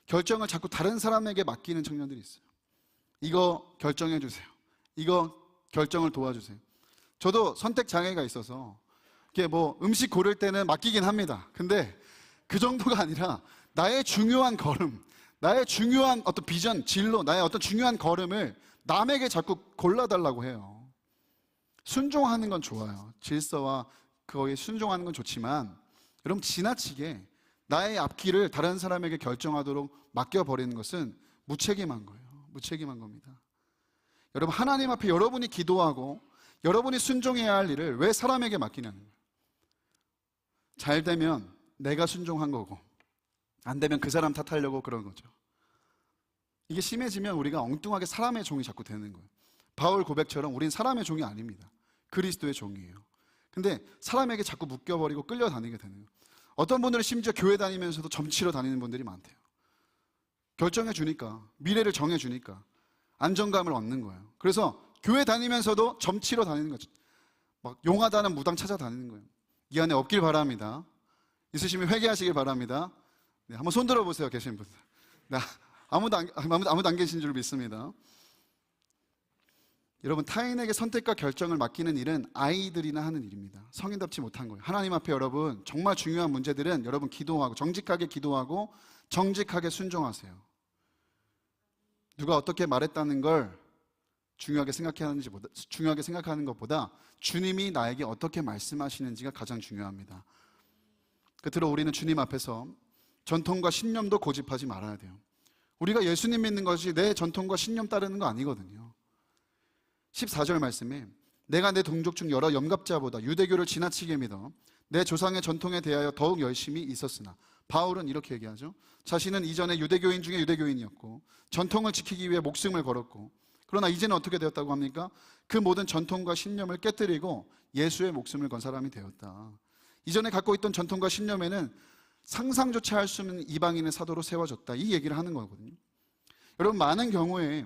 결정을 자꾸 다른 사람에게 맡기는 청년들이 있어요. 이거 결정해 주세요. 이거 결정을 도와주세요. 저도 선택 장애가 있어서 이게 뭐 음식 고를 때는 맡기긴 합니다. 근데 그 정도가 아니라 나의 중요한 걸음, 나의 중요한 어떤 비전, 진로, 나의 어떤 중요한 걸음을 남에게 자꾸 골라달라고 해요. 순종하는 건 좋아요. 질서와 그거에 순종하는 건 좋지만 여러분, 지나치게 나의 앞길을 다른 사람에게 결정하도록 맡겨버리는 것은 무책임한 거예요. 무책임한 겁니다. 여러분, 하나님 앞에 여러분이 기도하고 여러분이 순종해야 할 일을 왜 사람에게 맡기냐는 거예요. 잘 되면 내가 순종한 거고 안 되면 그 사람 탓하려고 그런 거죠. 이게 심해지면 우리가 엉뚱하게 사람의 종이 자꾸 되는 거예요. 바울 고백처럼 우린 사람의 종이 아닙니다. 그리스도의 종이에요. 근데 사람에게 자꾸 묶여버리고 끌려다니게 되는 거예요. 어떤 분들은 심지어 교회 다니면서도 점치러 다니는 분들이 많대요. 결정해 주니까, 미래를 정해 주니까 안정감을 얻는 거예요. 그래서 교회 다니면서도 점치러 다니는 거죠. 막 용하다는 무당 찾아다니는 거예요. 이 안에 없길 바랍니다. 있으시면 회개하시길 바랍니다. 네, 한번 손 들어보세요, 계신 분들. 네, 아무도 안 계신 줄 믿습니다. 여러분, 타인에게 선택과 결정을 맡기는 일은 아이들이나 하는 일입니다. 성인답지 못한 거예요. 하나님 앞에 여러분, 정말 중요한 문제들은 여러분 기도하고 정직하게 기도하고 정직하게 순종하세요. 누가 어떻게 말했다는 걸 중요하게 생각하는 것보다 주님이 나에게 어떻게 말씀하시는지가 가장 중요합니다. 끝으로 우리는 주님 앞에서 전통과 신념도 고집하지 말아야 돼요. 우리가 예수님 믿는 것이 내 전통과 신념 따르는 거 아니거든요. 14절 말씀에 내가 내 동족 중 여러 영갑자보다 유대교를 지나치게 믿어 내 조상의 전통에 대하여 더욱 열심히 있었으나, 바울은 이렇게 얘기하죠. 자신은 이전에 유대교인 중에 유대교인이었고 전통을 지키기 위해 목숨을 걸었고, 그러나 이제는 어떻게 되었다고 합니까? 그 모든 전통과 신념을 깨뜨리고 예수의 목숨을 건 사람이 되었다. 이전에 갖고 있던 전통과 신념에는 상상조차 할 수 없는 이방인의 사도로 세워졌다, 이 얘기를 하는 거거든요. 여러분, 많은 경우에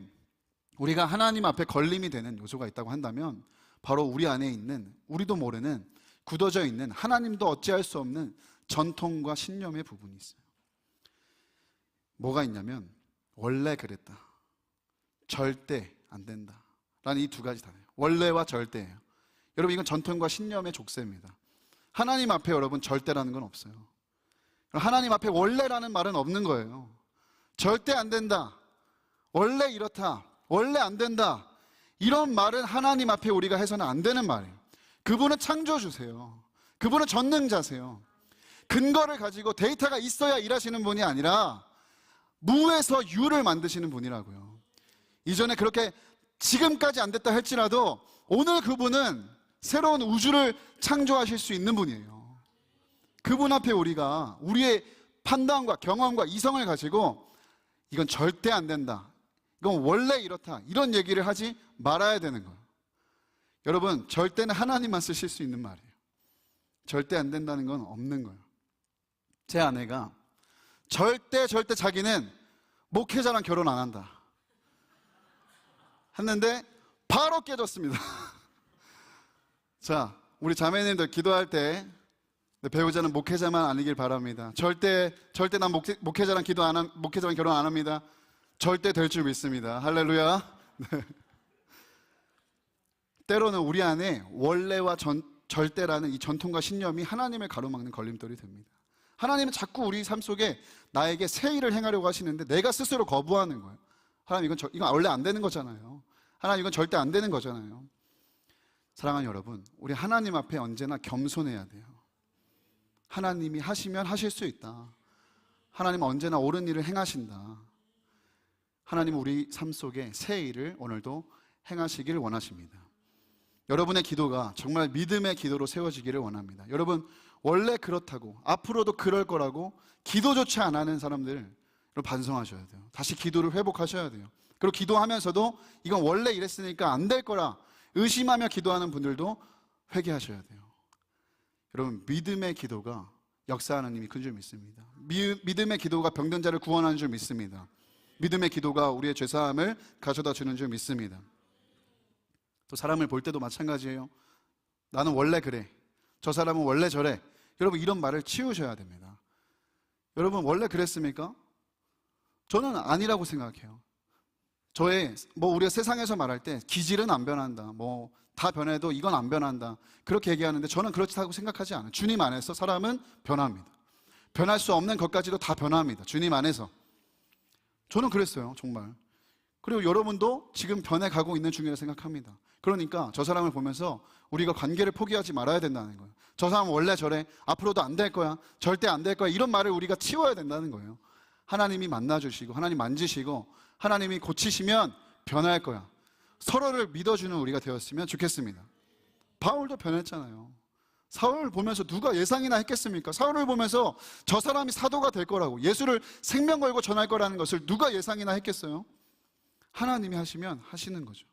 우리가 하나님 앞에 걸림이 되는 요소가 있다고 한다면 바로 우리 안에 있는, 우리도 모르는 굳어져 있는, 하나님도 어찌할 수 없는 전통과 신념의 부분이 있어요. 뭐가 있냐면 원래 그랬다, 절대 안 된다 라는 이 두 가지 단어예요. 원래와 절대예요. 여러분, 이건 전통과 신념의 족쇄입니다. 하나님 앞에 여러분 절대라는 건 없어요. 하나님 앞에 원래라는 말은 없는 거예요. 절대 안 된다, 원래 이렇다, 원래 안 된다, 이런 말은 하나님 앞에 우리가 해서는 안 되는 말이에요. 그분은 창조주세요. 그분은 전능자세요. 근거를 가지고 데이터가 있어야 일하시는 분이 아니라 무에서 유를 만드시는 분이라고요. 이전에 그렇게 지금까지 안 됐다 할지라도 오늘 그분은 새로운 우주를 창조하실 수 있는 분이에요. 그분 앞에 우리가 우리의 판단과 경험과 이성을 가지고 이건 절대 안 된다, 이건 원래 이렇다, 이런 얘기를 하지 말아야 되는 거예요. 여러분, 절대는 하나님만 쓰실 수 있는 말이에요. 절대 안 된다는 건 없는 거예요. 제 아내가 절대 자기는 목회자랑 결혼 안 한다 했는데 바로 깨졌습니다. 자, 우리 자매님들 기도할 때 배우자는 목회자만 아니길 바랍니다. 절대 난 목회자랑 목회자랑 결혼 안 합니다. 절대 될 줄 믿습니다. 할렐루야. 네. 때로는 우리 안에 원래와 절대라는 이 전통과 신념이 하나님을 가로막는 걸림돌이 됩니다. 하나님은 자꾸 우리 삶 속에 나에게 새 일을 행하려고 하시는데 내가 스스로 거부하는 거예요. 하나님, 이건 원래 안 되는 거잖아요. 하나님, 이건 절대 안 되는 거잖아요. 사랑하는 여러분, 우리 하나님 앞에 언제나 겸손해야 돼요. 하나님이 하시면 하실 수 있다. 하나님은 언제나 옳은 일을 행하신다. 하나님은 우리 삶 속에 새 일을 오늘도 행하시기를 원하십니다. 여러분의 기도가 정말 믿음의 기도로 세워지기를 원합니다. 여러분, 원래 그렇다고 앞으로도 그럴 거라고 기도조차 안 하는 사람들 반성하셔야 돼요. 다시 기도를 회복하셔야 돼요. 그리고 기도하면서도 이건 원래 이랬으니까 안 될 거라 의심하며 기도하는 분들도 회개하셔야 돼요. 여러분, 믿음의 기도가 역사하는 힘이 큰 줄 믿습니다. 믿음의 기도가 병든 자를 구원하는 줄 믿습니다. 믿음의 기도가 우리의 죄사함을 가져다 주는 줄 믿습니다. 또 사람을 볼 때도 마찬가지예요. 나는 원래 그래, 저 사람은 원래 저래. 여러분, 이런 말을 치우셔야 됩니다. 여러분, 원래 그랬습니까? 저는 아니라고 생각해요. 우리가 세상에서 말할 때 기질은 안 변한다, 다 변해도 이건 안 변한다, 그렇게 얘기하는데 저는 그렇다고 생각하지 않아요. 주님 안에서 사람은 변합니다. 변할 수 없는 것까지도 다 변합니다. 주님 안에서. 저는 그랬어요, 정말. 그리고 여러분도 지금 변해가고 있는 중이라고 생각합니다. 그러니까 저 사람을 보면서 우리가 관계를 포기하지 말아야 된다는 거예요. 저 사람은 원래 저래, 앞으로도 안 될 거야, 절대 안 될 거야, 이런 말을 우리가 치워야 된다는 거예요. 하나님이 만나주시고 하나님 만지시고 하나님이 고치시면 변할 거야. 서로를 믿어주는 우리가 되었으면 좋겠습니다. 바울도 변했잖아요. 사울을 보면서 누가 예상이나 했겠습니까? 사울을 보면서 저 사람이 사도가 될 거라고, 예수를 생명 걸고 전할 거라는 것을 누가 예상이나 했겠어요? 하나님이 하시면 하시는 거죠.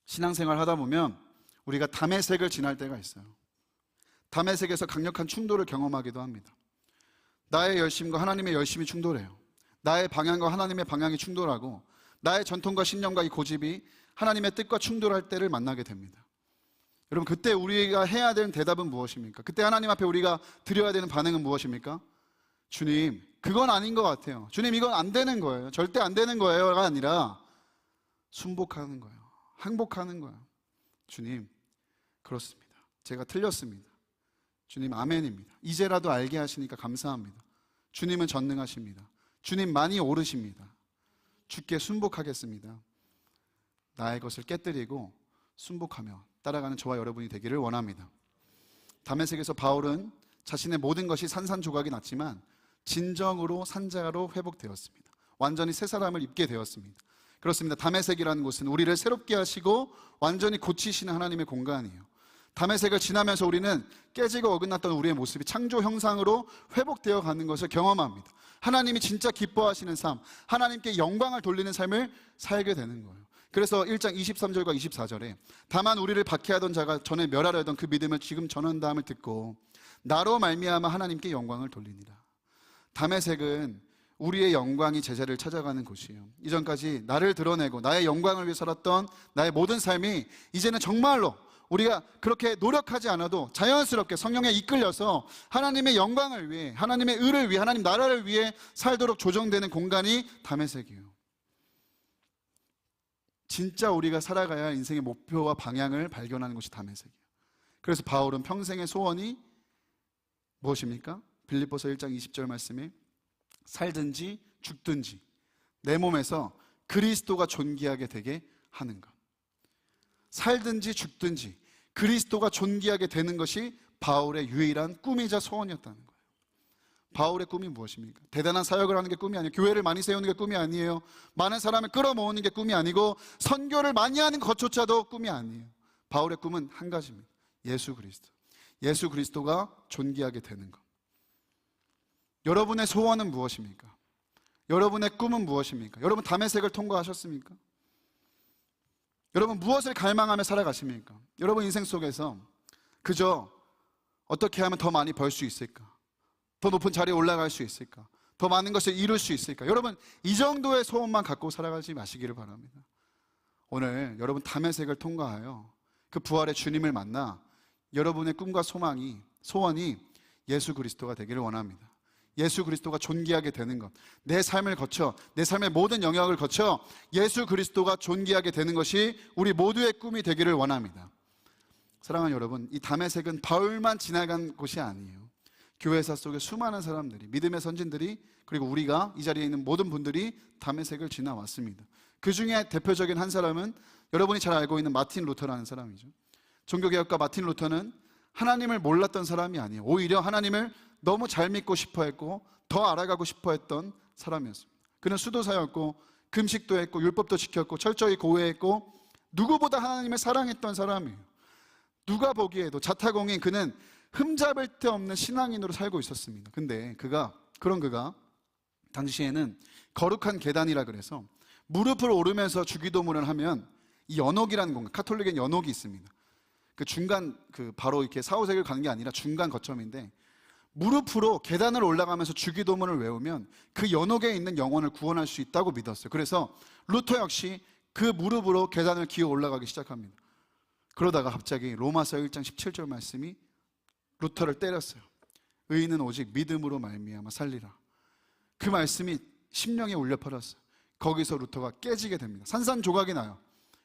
신앙생활 하다 보면 우리가 다메섹을 지날 때가 있어요. 다메섹에서 강력한 충돌을 경험하기도 합니다. 나의 열심과 하나님의 열심이 충돌해요. 나의 방향과 하나님의 방향이 충돌하고 나의 전통과 신념과 이 고집이 하나님의 뜻과 충돌할 때를 만나게 됩니다. 여러분, 그때 우리가 해야 되는 대답은 무엇입니까? 그때 하나님 앞에 우리가 드려야 되는 반응은 무엇입니까? 주님, 그건 아닌 것 같아요. 주님, 이건 안 되는 거예요. 절대 안 되는 거예요가 아니라 순복하는 거예요. 항복하는 거예요. 주님, 그렇습니다. 제가 틀렸습니다. 주님, 아멘입니다. 이제라도 알게 하시니까 감사합니다. 주님은 전능하십니다. 주님 많이 오르십니다. 주께 순복하겠습니다. 나의 것을 깨뜨리고 순복하며 따라가는 저와 여러분이 되기를 원합니다. 다메섹에서 바울은 자신의 모든 것이 산산조각이 났지만 진정으로 산자로 회복되었습니다. 완전히 새 사람을 입게 되었습니다. 그렇습니다. 다메섹이라는 곳은 우리를 새롭게 하시고 완전히 고치시는 하나님의 공간이에요. 다메섹을 지나면서 우리는 깨지고 어긋났던 우리의 모습이 창조 형상으로 회복되어 가는 것을 경험합니다. 하나님이 진짜 기뻐하시는 삶, 하나님께 영광을 돌리는 삶을 살게 되는 거예요. 그래서 1장 23절과 24절에 다만 우리를 박해하던 자가 전에 멸하려 하던 그 믿음을 지금 전한다함을 듣고 나로 말미암아 하나님께 영광을 돌리니라. 다메섹은 우리의 영광이 제자를 찾아가는 곳이에요. 이전까지 나를 드러내고 나의 영광을 위해 살았던 나의 모든 삶이 이제는 정말로 우리가 그렇게 노력하지 않아도 자연스럽게 성령에 이끌려서 하나님의 영광을 위해, 하나님의 의를 위해, 하나님 나라를 위해 살도록 조정되는 공간이 다메섹이에요. 진짜 우리가 살아가야 할 인생의 목표와 방향을 발견하는 곳이 다메섹이에요. 그래서 바울은 평생의 소원이 무엇입니까? 빌립보서 1장 20절 말씀에 살든지 죽든지 내 몸에서 그리스도가 존귀하게 되게 하는 것. 살든지 죽든지 그리스도가 존귀하게 되는 것이 바울의 유일한 꿈이자 소원이었다는 거예요. 바울의 꿈이 무엇입니까? 대단한 사역을 하는 게 꿈이 아니에요. 교회를 많이 세우는 게 꿈이 아니에요. 많은 사람을 끌어모으는 게 꿈이 아니고 선교를 많이 하는 것조차도 꿈이 아니에요. 바울의 꿈은 한 가지입니다. 예수 그리스도. 예수 그리스도가 존귀하게 되는 것. 여러분의 소원은 무엇입니까? 여러분의 꿈은 무엇입니까? 여러분 다메섹을 통과하셨습니까? 여러분 무엇을 갈망하며 살아가십니까? 여러분 인생 속에서 그저 어떻게 하면 더 많이 벌 수 있을까? 더 높은 자리에 올라갈 수 있을까? 더 많은 것을 이룰 수 있을까? 여러분 이 정도의 소원만 갖고 살아가지 마시기를 바랍니다. 오늘 여러분 다메섹을 통과하여 그 부활의 주님을 만나 여러분의 꿈과 소원이 예수 그리스도가 되기를 원합니다. 예수 그리스도가 존귀하게 되는 것, 내 삶을 거쳐, 내 삶의 모든 영역을 거쳐 예수 그리스도가 존귀하게 되는 것이 우리 모두의 꿈이 되기를 원합니다. 사랑하는 여러분, 이 다메섹은 바울만 지나간 곳이 아니에요. 교회사 속에 수많은 사람들이, 믿음의 선진들이, 그리고 우리가 이 자리에 있는 모든 분들이 다메섹을 지나왔습니다. 그 중에 대표적인 한 사람은 여러분이 잘 알고 있는 마틴 루터라는 사람이죠. 종교개혁가 마틴 루터는 하나님을 몰랐던 사람이 아니에요. 오히려 하나님을 너무 잘 믿고 싶어 했고 더 알아가고 싶어 했던 사람이었습니다. 그는 수도사였고 금식도 했고 율법도 지켰고 철저히 고해했고 누구보다 하나님을 사랑했던 사람이에요. 누가 보기에도 자타공인 그는 흠잡을 데 없는 신앙인으로 살고 있었습니다. 근데 그가 당시에는 거룩한 계단이라 그래서 무릎을 오르면서 주기도문을 하면 이 연옥이라는 공간, 카톨릭엔 연옥이 있습니다. 그 중간 바로 이렇게 사후세계를 가는 게 아니라 중간 거점인데 무릎으로 계단을 올라가면서 주기도문을 외우면 그 연옥에 있는 영혼을 구원할 수 있다고 믿었어요. 그래서 루터 역시 그 무릎으로 계단을 기어 올라가기 시작합니다. 그러다가 갑자기 로마서 1장 17절 말씀이 루터를 때렸어요. 의인은 오직 믿음으로 말미암아 살리라. 그 말씀이 심령에 울려 퍼졌어요. 거기서 루터가 깨지게 됩니다. 산산조각이 나요.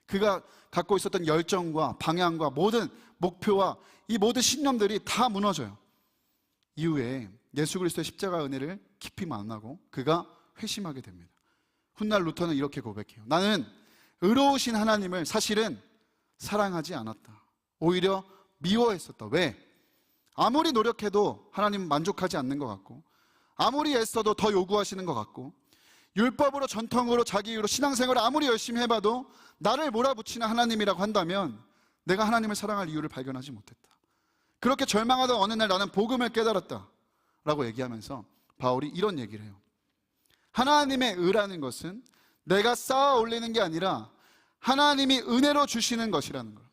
그가 갖고 있었던 열정과 방향과 모든 목표와 이 모든 신념들이 다 무너져요. 이후에 예수 그리스도의 십자가 은혜를 깊이 만나고 그가 회심하게 됩니다. 훗날 루터는 이렇게 고백해요. 나는 의로우신 하나님을 사실은 사랑하지 않았다. 오히려 미워했었다. 왜? 아무리 노력해도 하나님 만족하지 않는 것 같고 아무리 애써도 더 요구하시는 것 같고 율법으로 전통으로 자기 이유로 신앙생활을 아무리 열심히 해봐도 나를 몰아붙이는 하나님이라고 한다면 내가 하나님을 사랑할 이유를 발견하지 못했다. 그렇게 절망하던 어느 날 나는 복음을 깨달았다 라고 얘기하면서 바울이 이런 얘기를 해요. 하나님의 의라는 것은 내가 쌓아 올리는 게 아니라 하나님이 은혜로 주시는 것이라는 걸,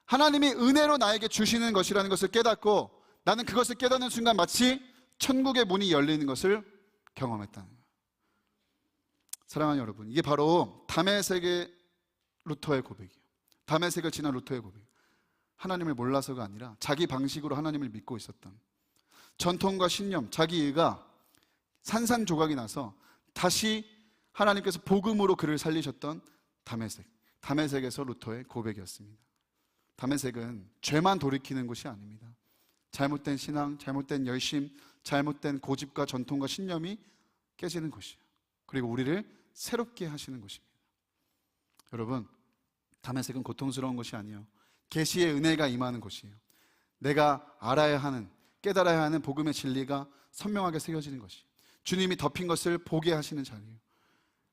하나님이 은혜로 나에게 주시는 것이라는 것을 깨닫고 나는 그것을 깨닫는 순간 마치 천국의 문이 열리는 것을 경험했다는 거예요. 사랑하는 여러분, 이게 바로 다메섹의 루터의 고백이에요. 다메섹을 지난 루터의 고백. 하나님을 몰라서가 아니라 자기 방식으로 하나님을 믿고 있었던, 전통과 신념, 자기의가 산산조각이 나서 다시 하나님께서 복음으로 그를 살리셨던 다메섹에서 루터의 고백이었습니다. 다메섹은 죄만 돌이키는 곳이 아닙니다. 잘못된 신앙, 잘못된 열심, 잘못된 고집과 전통과 신념이 깨지는 곳이에요. 그리고 우리를 새롭게 하시는 곳입니다. 여러분, 다메섹은 고통스러운 것이 아니에요. 계시의 은혜가 임하는 곳이에요. 내가 알아야 하는, 깨달아야 하는 복음의 진리가 선명하게 새겨지는 것이에요. 주님이 덮인 것을 보게 하시는 자리예요.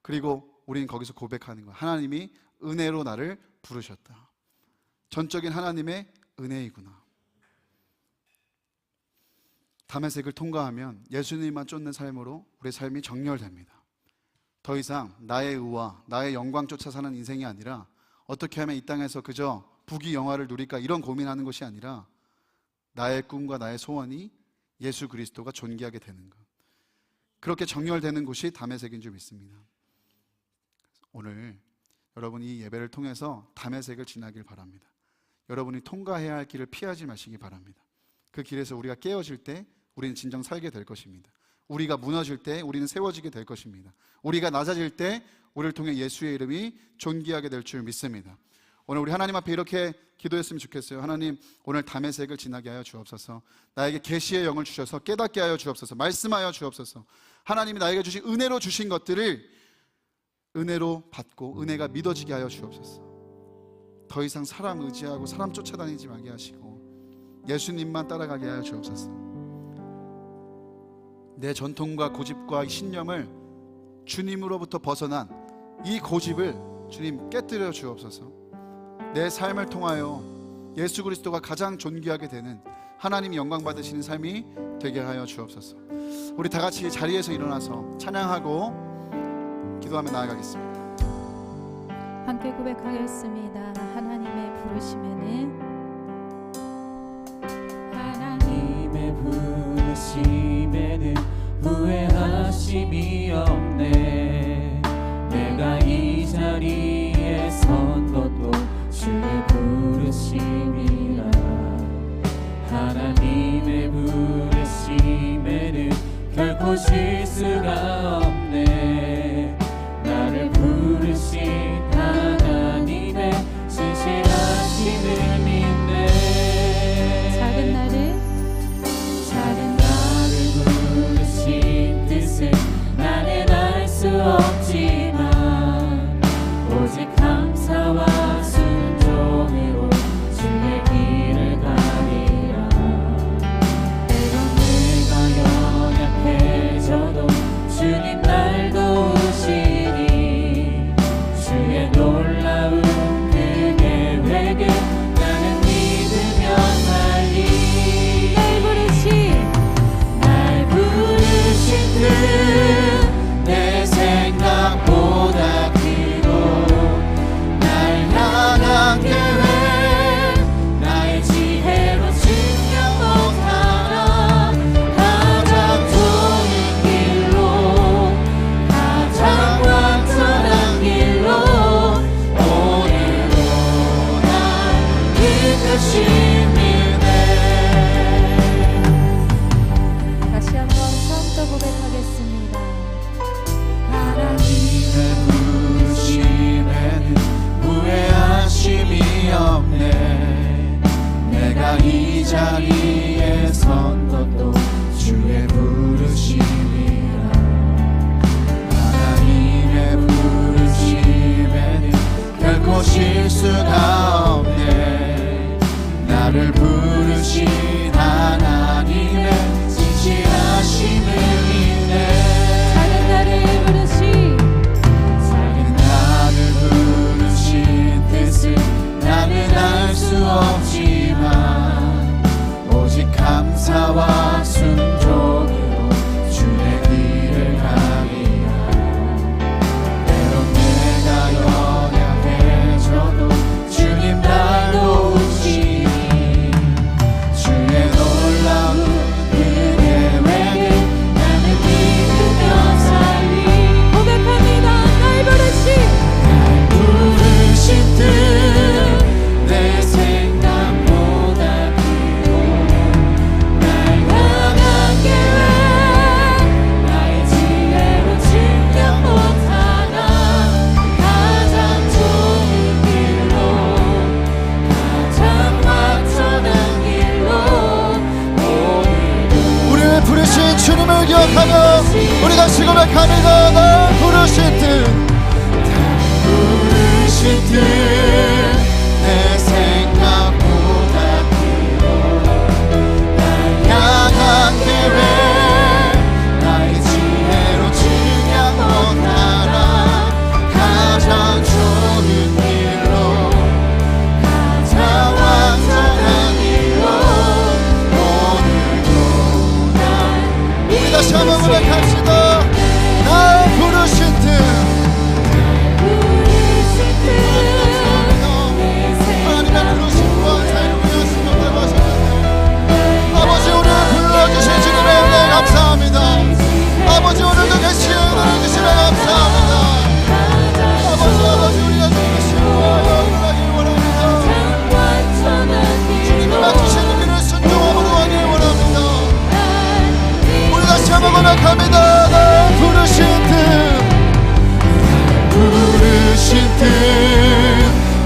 그리고 우리는 거기서 고백하는 거예요. 하나님이 은혜로 나를 부르셨다. 전적인 하나님의 은혜이구나. 다메섹을 통과하면 예수님만 쫓는 삶으로 우리의 삶이 정렬됩니다. 더 이상 나의 의와 나의 영광 쫓아 사는 인생이 아니라 어떻게 하면 이 땅에서 그저 부귀 영화를 누릴까 이런 고민하는 것이 아니라 나의 꿈과 나의 소원이 예수 그리스도가 존귀하게 되는 것, 그렇게 정렬되는 곳이 다메섹인 줄 믿습니다. 오늘 여러분 이 예배를 통해서 다메섹을 지나길 바랍니다. 여러분이 통과해야 할 길을 피하지 마시기 바랍니다. 그 길에서 우리가 깨어질 때 우리는 진정 살게 될 것입니다. 우리가 무너질 때 우리는 세워지게 될 것입니다. 우리가 낮아질 때 우리를 통해 예수의 이름이 존귀하게 될 줄 믿습니다. 오늘 우리 하나님 앞에 이렇게 기도했으면 좋겠어요. 하나님, 오늘 다메섹을 지나게 하여 주옵소서. 나에게 계시의 영을 주셔서 깨닫게 하여 주옵소서. 말씀하여 주옵소서. 하나님이 나에게 주신 은혜로 주신 것들을 은혜로 받고 은혜가 믿어지게 하여 주옵소서. 더 이상 사람 의지하고 사람 쫓아다니지 말게 하시고 예수님만 따라가게 하여 주옵소서. 내 전통과 고집과 신념을 주님으로부터 벗어난 이 고집을 주님 깨뜨려 주옵소서. 내 삶을 통하여 예수 그리스도가 가장 존귀하게 되는 하나님 영광 받으시는 삶이 되게 하여 주옵소서. 우리 다 같이 자리에서 일어나서 찬양하고 기도하며 나아가겠습니다. 함께 고백하겠습니다. 하나님의 부르심에는 하나님의 부르심에는 후회하심이 없네. 내가 이 자리에 선 것도 주의 부르심이라. 하나님의 부르심에는 결코 실수가 없네. 나를 부르신 하나님의 진실하심을 믿네. 작은 나를 부르신 뜻을 나는 알 수 없지만 오직 감사와 순종으로 주의 길을 가리라. 때론 내가 연약해져도 주님 날 도우시니 주의 놀라운 그 계획을 나는 믿으며 살리. 날 부르신 뜻 내 생각보다 크고 날 향한 계획 나의 지혜로 증명 못하나. 가장 좋은 길로 가장 완전한 길로 오늘도 날 이끄시네. 다시 한번 처음부터 고백하겠습니다. 하나님의 부르심에는 후회하심이 없네. 내가 이 자리에 선 것도 주의 부르심이라. 하나님의 부르심에는 결코 실수가 없네. 나를 부르신 하나님의 진실하심을 믿네. 작은 나를 부르신 뜻을 나는 알 수 없지만 오직 감사와 순종으로 주의 길을 가리라. 때론 내가 연약해져도 주님 날 도우시니 주의 놀라운 그 계획을 나는 믿으며 살리. 고백합니다. 날 부르신 뜻 내 생각보다 크고 날 향한 계획 나의 지혜로 증명 못하나. 가장 좋은 길로 가장 완전한 길로 오늘도 우리를 부르신 주님을 기억하며 우리 다시 고백합니다. 날 부르신 뜻 내 생각보다 크고 날 향한 계획 나의 지혜로 증명 못하나. 가장 좋은 길로 가장 완전한 길로 오늘도 날 우리 다시 한번 고백합시다. 날 부르신 뜻 하나님의 부르심과 자유를 수용하고 하셨는데 아버지, 오늘 불러주신 주님의 은혜 감사합니다. 아버지, 오늘도 계신 은혜를 주시며 감사합니다. 아버지, 우리가 주님의 신부하여 일어나길 원합니다. 주님이 맡기시는 길을 순종함으로 하길 원합니다. 우리 다시 한번 고백합니다. 날 부르신 뜻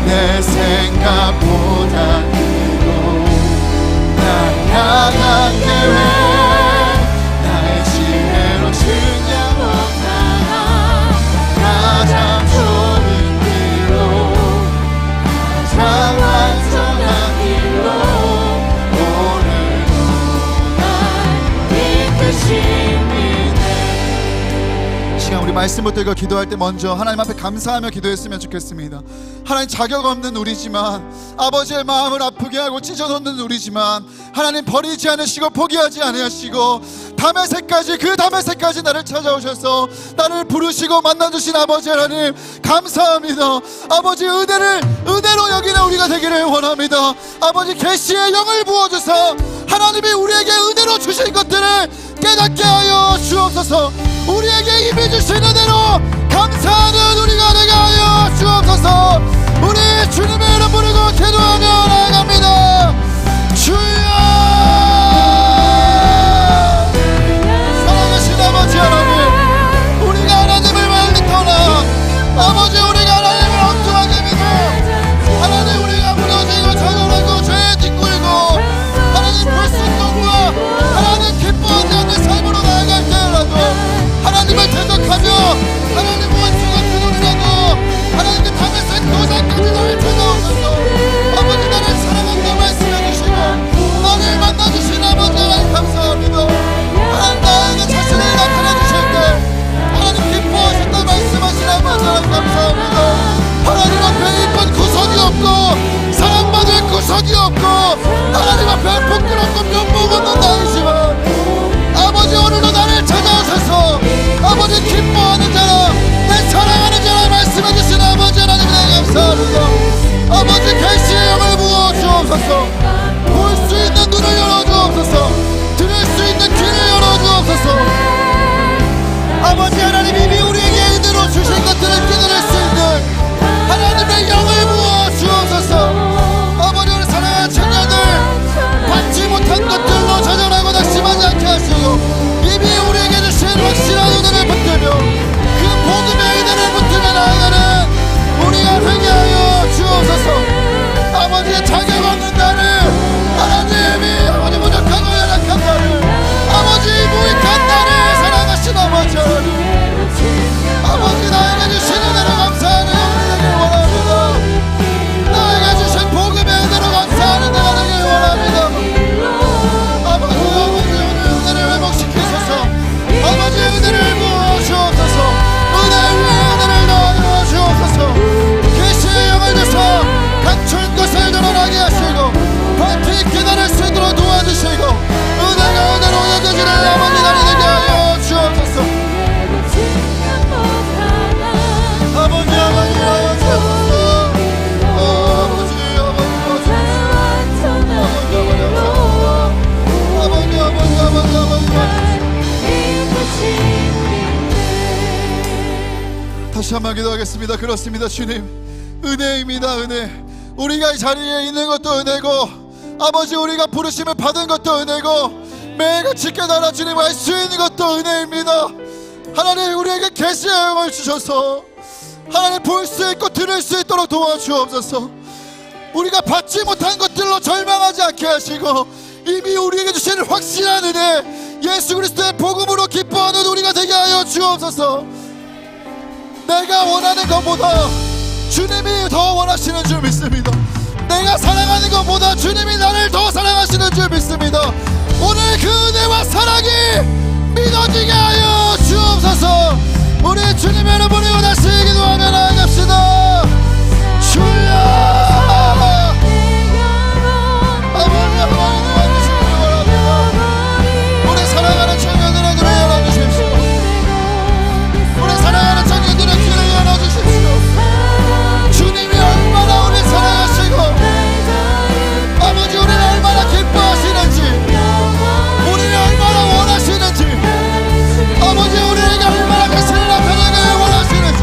내 생각보다 크고 날 향한 계획 나의 지혜로 증량 못하나 가장 좋은 길로 가장 완전한 길로 오늘도 날 이끄심이네. 시간 우리 말씀부터 이거 기도할 때 먼저 하나님 앞에 감사하며 기도했으면 좋겠습니다. 하나님 자격 없는 우리지만 아버지의 마음을 아프게 하고 찢어놓는 우리지만 하나님 버리지 않으시고 포기하지 않으시고 다메섹까지 그 다메섹까지 나를 찾아오셔서 나를 부르시고 만나주신 아버지 하나님 감사합니다. 아버지 은혜로 여기는 우리가 되기를 원합니다. 아버지 계시의 영을 부어주사 하나님이 우리에게 은혜로 주신 것들을 깨닫게 하여 주옵소서. 우리에게 이미 주신 은혜로 감사하는 우리가 되게 하여 주옵소서. 우리 주님의 이름 부르고 기도하며 나아갑니다. 주여 사랑하신 아버지 하나님, 우리가 하나님을 멀리 떠나 아버지 우리가 하나님을 엉뚱하게 믿어 하나님 우리가 무너지고 좌절하고 죄에 뒷굴고 하나님 불순종과 하나님 기뻐하지 않는 삶으로 나아갈 때라도 하나님을 대적하며 하나님 원수가 되돌이라도 하나님께 담에서 도상까지 나를 찾아오셔서 아버지 나를 사랑한다 말씀해주시고 나를 만나주신 아버지 하나님 감사합니다. 하나님 나에게 자신을 나타내주실 때 하나님 기뻐하신다 말씀하신 아버지 하나님 감사합니다. 하나님 앞에 이쁜 구석이 없고 사랑받을 구석이 없고 하나님 앞에 부끄럽고 면목 없는 나이지만 아버지 오늘도 나를 찾아오셔서 아버지 기뻐하는 자라 내 사랑하는 자라 말씀해주신 아버지 하나님 감사합니다. 아버지 계시의 영을 부어 주옵소서. 볼 수 있는 눈을 열어 주옵소서. 들을 수 있는 귀를 열어 주옵소서. 아버지 하나님 이미 우리에게 은혜로 주신 것들을 깨달을 수 있는 하나님의 영을 부어 주옵소서. 아버지 우리 사랑하는 청년들 받지 못한 것들로 좌절하고 낙심하지 않게 하시고 이미 우리에게 주신 확실한 은혜를 붙들며 그 복음의 은혜를 붙들며 나아가는 우리가 되게 하여 주옵소서. 아버지의 자격 없는 나를 하나님이 아버지 부족하고 연약한 나를 아버지 무익한 나를 사랑하신 아버지 하나님 아버지 나에게 주신 은혜로 감사하는 내가 되길 원합니다. 나에게 주신 복음의 은혜로 감사하는 내가 되길 원합니다. 아버지 오늘 은혜를 회복시키소서. 아버지의 은혜를 부어주옵소서. 은혜 위에 은혜를 넣어 주옵소서. 계시의 영을 주사 감출 것을 드러나게 하시고 밝히 깨달을 수 있도록 도와주시고 은혜가 은혜로 여겨지는 아버지 나를 되게 하여 주옵소서. 아버지 하여 주옵소서. 다시 한번 기도하겠습니다. 그렇습니다. 주님 은혜입니다. 은혜. 우리가 이 자리에 있는 것도 은혜고 아버지 우리가 부르심을 받은 것도 은혜고 매일같이 깨달아 주님 알 수 있는 것도 은혜입니다. 하나님 우리에게 계시의 영을 주셔서 하나님 볼 수 있고 들을 수 있도록 도와주옵소서. 우리가 받지 못한 것들로 절망하지 않게 하시고 이미 우리에게 주신 확실한 은혜 예수 그리스도의 복음으로 기뻐하는 우리가 되게 하여 주옵소서. 내가 원하는 것보다 주님이 더 원하시는 줄 믿습니다. 내가 사랑하는 것보다 주님이 나를 더 사랑하시는 줄 믿습니다. 오늘 그 은혜와 사랑이 믿어지게 하여 주옵소서. 우리 주님의 이름으로 다시 기도하며 나아갑시다. 주여 아버지 하나님 도와주시기 바랍니다. 우리 사랑하는 청년들의 눈을 열어주십시오. 우리 사랑하는 청년들의 귀를 열어주십시오. 주님이 얼마나 우리 사랑하시고 아버지 우리를 얼마나 기뻐하시는지 우리를 얼마나 원하시는지 아버지 우리에게 얼마나 계시를 나타내길 원하시는지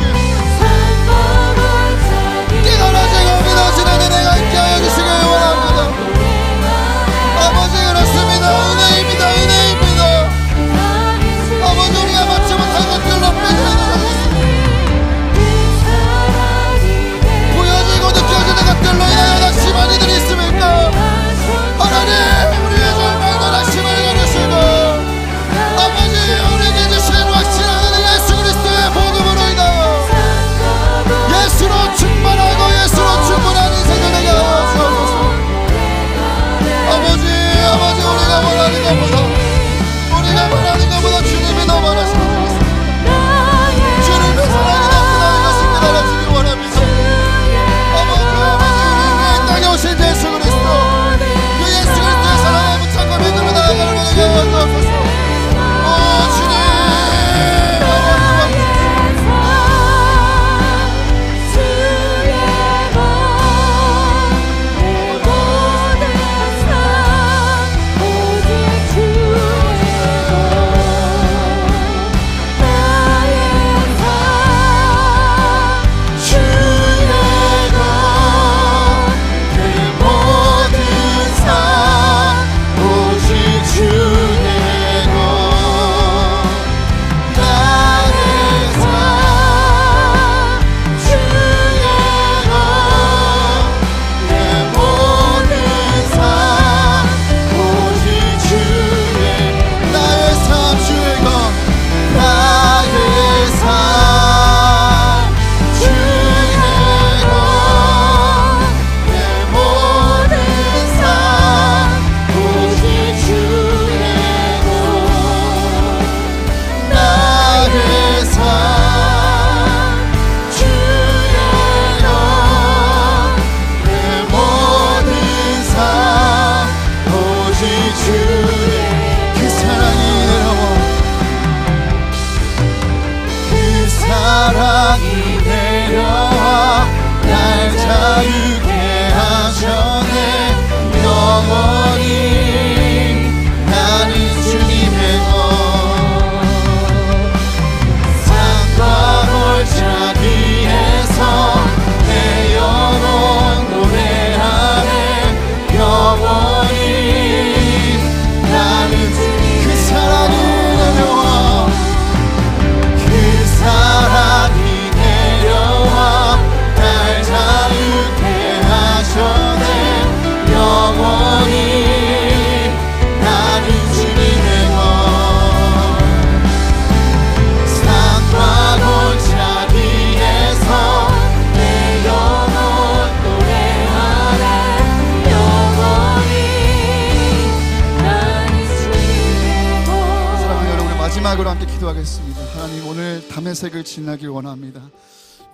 마지막으로 함께 기도하겠습니다. 하나님, 오늘 다메섹을 지나길 원합니다.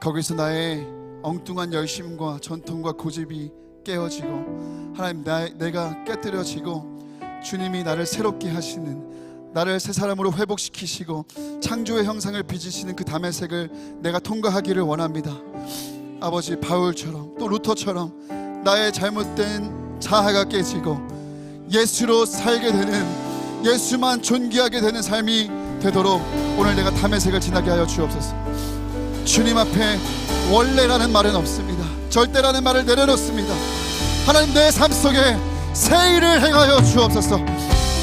거기서 나의 엉뚱한 열심과 전통과 고집이 깨어지고, 하나님, 내가 깨뜨려지고, 주님이 나를 새롭게 하시는, 나를 새 사람으로 회복시키시고 창조의 형상을 빚으시는 그 다메섹을 내가 통과하기를 원합니다. 아버지, 바울처럼 또 루터처럼 나의 잘못된 자아가 깨지고 예수로 살게 되는, 예수만 존귀하게 되는 삶이 되도록 오늘 내가 다메섹을 지나게 하여 주옵소서. 주님 앞에 원래라는 말은 없습니다. 절대라는 말을 내려놓습니다. 하나님, 내 삶 속에 새 일을 행하여 주옵소서.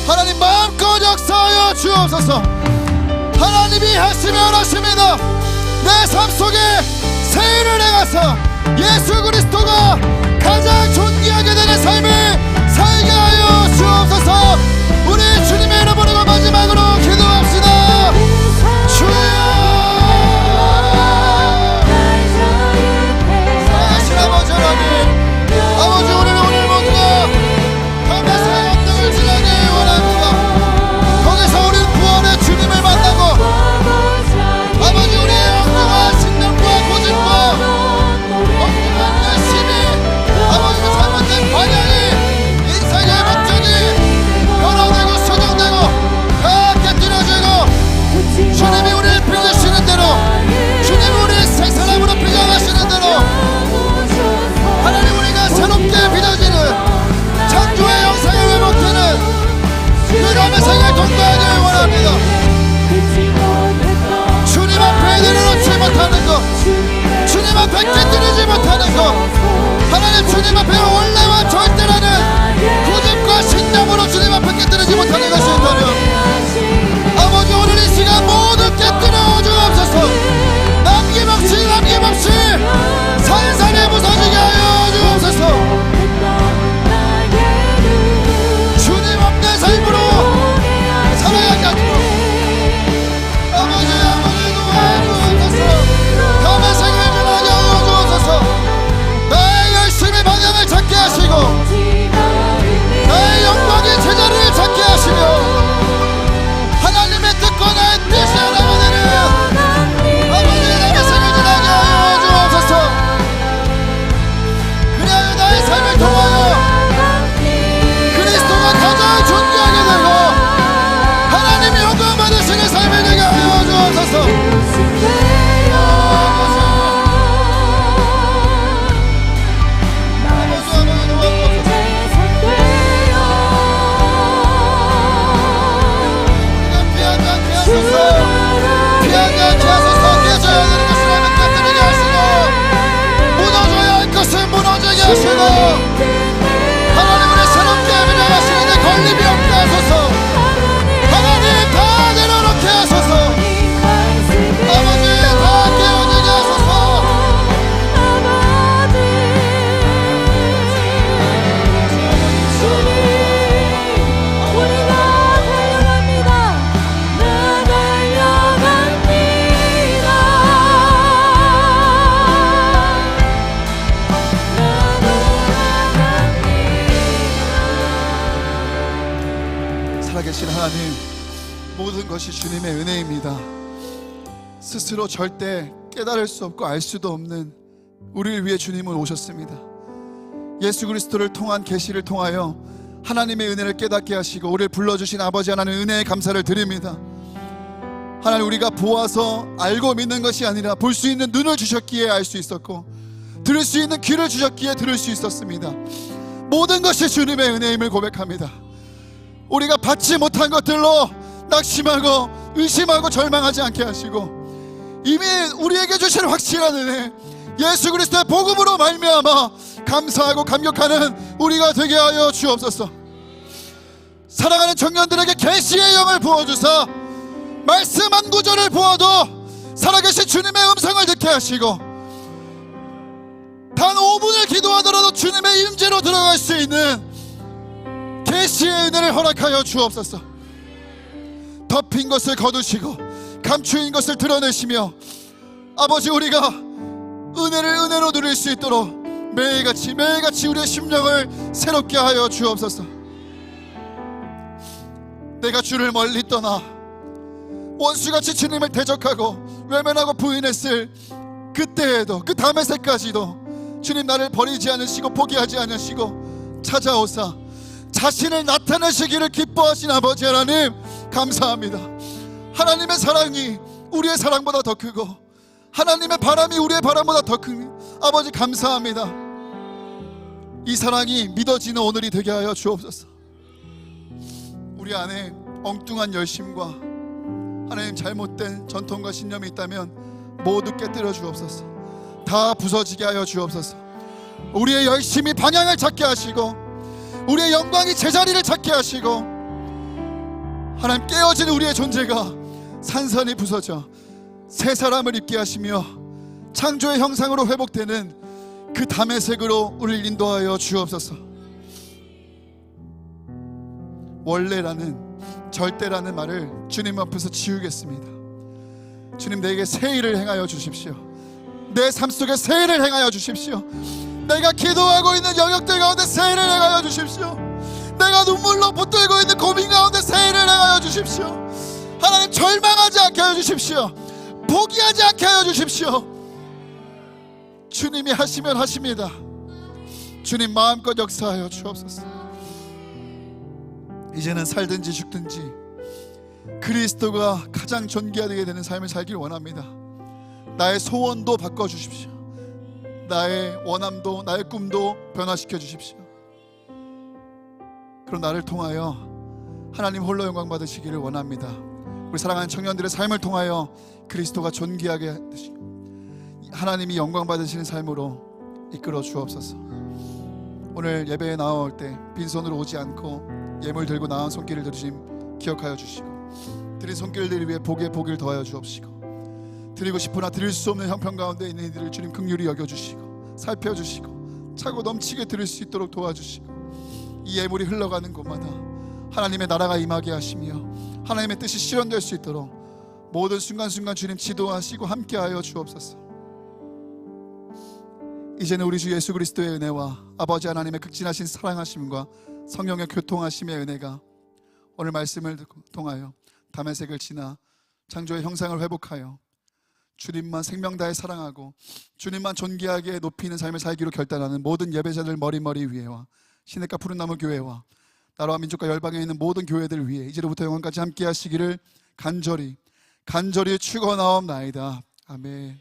하나님, 마음껏 역사하여 주옵소서. 하나님이 하시면 하십니다. 내 삶 속에 새 일을 행하사 예수 그리스도가 가장 존귀하게 되는 삶을 살게 하여 주옵소서. 우리 주님의 이름으로 마지막으로 기도합시다. 주여, 사랑하신 아버지 하나님, 아버지, 우리는 오늘 모두가 다메섹의 언덕을 지나기 원합니다. 거기서 우리는 구원의 주님을 만나고, 아버지, 우리의 엉뚱한 신념과 고집과 엉뚱한 열심이, 아버지, 그 잘못된 방향이 인생의 목적이 변화되고 수정되고 다 깨뜨려지고, 주님이 우리를 빚으시는 대로, 주님이 우리를 새 사람으로 빚어가시는 대로, 하나님, 우리가 새롭게 빚어지는 창조의 영상을 회복하는 그 다메섹을 통과하기를 원합니다. 주님 앞에 내려놓지 못하는 것, 주님 앞에 깨뜨리지 못하는 것, 하나님, 주님 앞에 원래와 절대라는 고집과 신념으로 주님 앞에 깨뜨리지 못하는 것이 있다면, 아버지, 오늘 이 시간 모두 깨뜨려 주옵소서. 남김없이 산산에 부서지게 하여 주옵소서. 주님 없는 삶으로 살아가게 하시고, 아버지, 도와주옵소서. 다메섹을 지나게 하여 주옵소서. 나의 열심히 방향을 찾게 하시고, 나의 영광이 제자리를 찾게 하시며, 하나님의 뜻과 나의 뜻이 하나가 되는, 아버지, 다메섹을 지나게 하여 주옵소서. 그리하여 나의 삶을 통하여 그리스도가 가장 존귀하게 되고 하나님이 영광 받으시는 삶을 되게 하여 주옵소서. 무너지게 하시고, 하나님, 우리 새롭게 변화하시는데 걸림이 없게 하소서. 하나님, 다 내려놓게 하소서. 아버지, 다 깨어지게 하소서. 우리가 달려갑니다. 나 달려갑니다. 살아계신 하나님, 모든 것이 주님의 은혜입니다. 스스로 절대 깨달을 수 없고 알 수도 없는 우리를 위해 주님은 오셨습니다. 예수 그리스도를 통한 계시를 통하여 하나님의 은혜를 깨닫게 하시고 우리를 불러주신 아버지 하나님, 은혜의 감사를 드립니다. 하나님, 우리가 보아서 알고 믿는 것이 아니라 볼 수 있는 눈을 주셨기에 알 수 있었고, 들을 수 있는 귀를 주셨기에 들을 수 있었습니다. 모든 것이 주님의 은혜임을 고백합니다. 우리가 받지 못한 것들로 낙심하고 의심하고 절망하지 않게 하시고, 이미 우리에게 주신 확실한 은혜, 예수 그리스도의 복음으로 말미암아 감사하고 감격하는 우리가 되게 하여 주옵소서. 사랑하는 청년들에게 계시의 영을 부어주사 말씀 한 구절을 보아도 살아계신 주님의 음성을 듣게 하시고, 단 5분을 기도하더라도 주님의 임재로 들어갈 수 있는 계시의 은혜를 허락하여 주옵소서. 덮인 것을 거두시고 감추인 것을 드러내시며, 아버지, 우리가 은혜를 은혜로 누릴 수 있도록 매일같이 우리의 심령을 새롭게 하여 주옵소서. 내가 주를 멀리 떠나 원수같이 주님을 대적하고 외면하고 부인했을 그때에도, 그 다메섹까지도 주님 나를 버리지 않으시고 포기하지 않으시고 찾아오사 자신을 나타내시기를 기뻐하신 아버지 하나님 감사합니다. 하나님의 사랑이 우리의 사랑보다 더 크고 하나님의 바람이 우리의 바람보다 더 큰 아버지 감사합니다. 이 사랑이 믿어지는 오늘이 되게 하여 주옵소서. 우리 안에 엉뚱한 열심과 하나님 잘못된 전통과 신념이 있다면 모두 깨뜨려 주옵소서. 다 부서지게 하여 주옵소서. 우리의 열심이 방향을 찾게 하시고 우리의 영광이 제자리를 찾게 하시고 하나님 깨어진 우리의 존재가 산산이 부서져 새 사람을 입게 하시며 창조의 형상으로 회복되는 그 다메섹으로 우리를 인도하여 주옵소서. 원래라는 절대라는 말을 주님 앞에서 지우겠습니다. 주님 내게 새 일을 행하여 주십시오. 내 삶 속에 새 일을 행하여 주십시오. 내가 기도하고 있는 영역들 가운데 새 일을 행하여 주십시오. 내가 눈물로 붙들고 있는 고민 가운데 새 일을 행하여 주십시오. 하나님 절망하지 않게 하여 주십시오. 포기하지 않게 하여 주십시오. 주님이 하시면 하십니다. 주님 마음껏 역사하여 주옵소서. 이제는 살든지 죽든지 그리스도가 가장 존귀하게 되는 삶을 살길 원합니다. 나의 소원도 바꿔주십시오. 나의 원함도 나의 꿈도 변화시켜 주십시오. 그럼 나를 통하여 하나님 홀로 영광 받으시기를 원합니다. 우리 사랑하는 청년들의 삶을 통하여 그리스도가 존귀하게 되시고 하나님이 영광 받으시는 삶으로 이끌어 주옵소서. 오늘 예배에 나올 때 빈손으로 오지 않고 예물 들고 나온 손길을 들으심 기억하여 주시고 드린 손길들 위해 복에 복을 더하여 주옵시고 드리고 싶으나 드릴 수 없는 형편 가운데 있는 이들을 주님 긍휼히 여겨주시고 살펴주시고 차고 넘치게 드릴 수 있도록 도와주시고 이 예물이 흘러가는 곳마다 하나님의 나라가 임하게 하시며 하나님의 뜻이 실현될 수 있도록 모든 순간순간 주님 지도하시고 함께하여 주옵소서. 이제는 우리 주 예수 그리스도의 은혜와 아버지 하나님의 극진하신 사랑하심과 성령의 교통하심의 은혜가 오늘 말씀을 통하여 다메섹을 지나 창조의 형상을 회복하여 주님만 생명 다해 사랑하고 주님만 존귀하게 높이는 삶을 살기로 결단하는 모든 예배자들 머리머리 위에와 시냇가 푸른나무 교회와 나라와 민족과 열방에 있는 모든 교회들 위해 이제로부터 영원까지 함께 하시기를 간절히 축원하옵나이다. 아멘.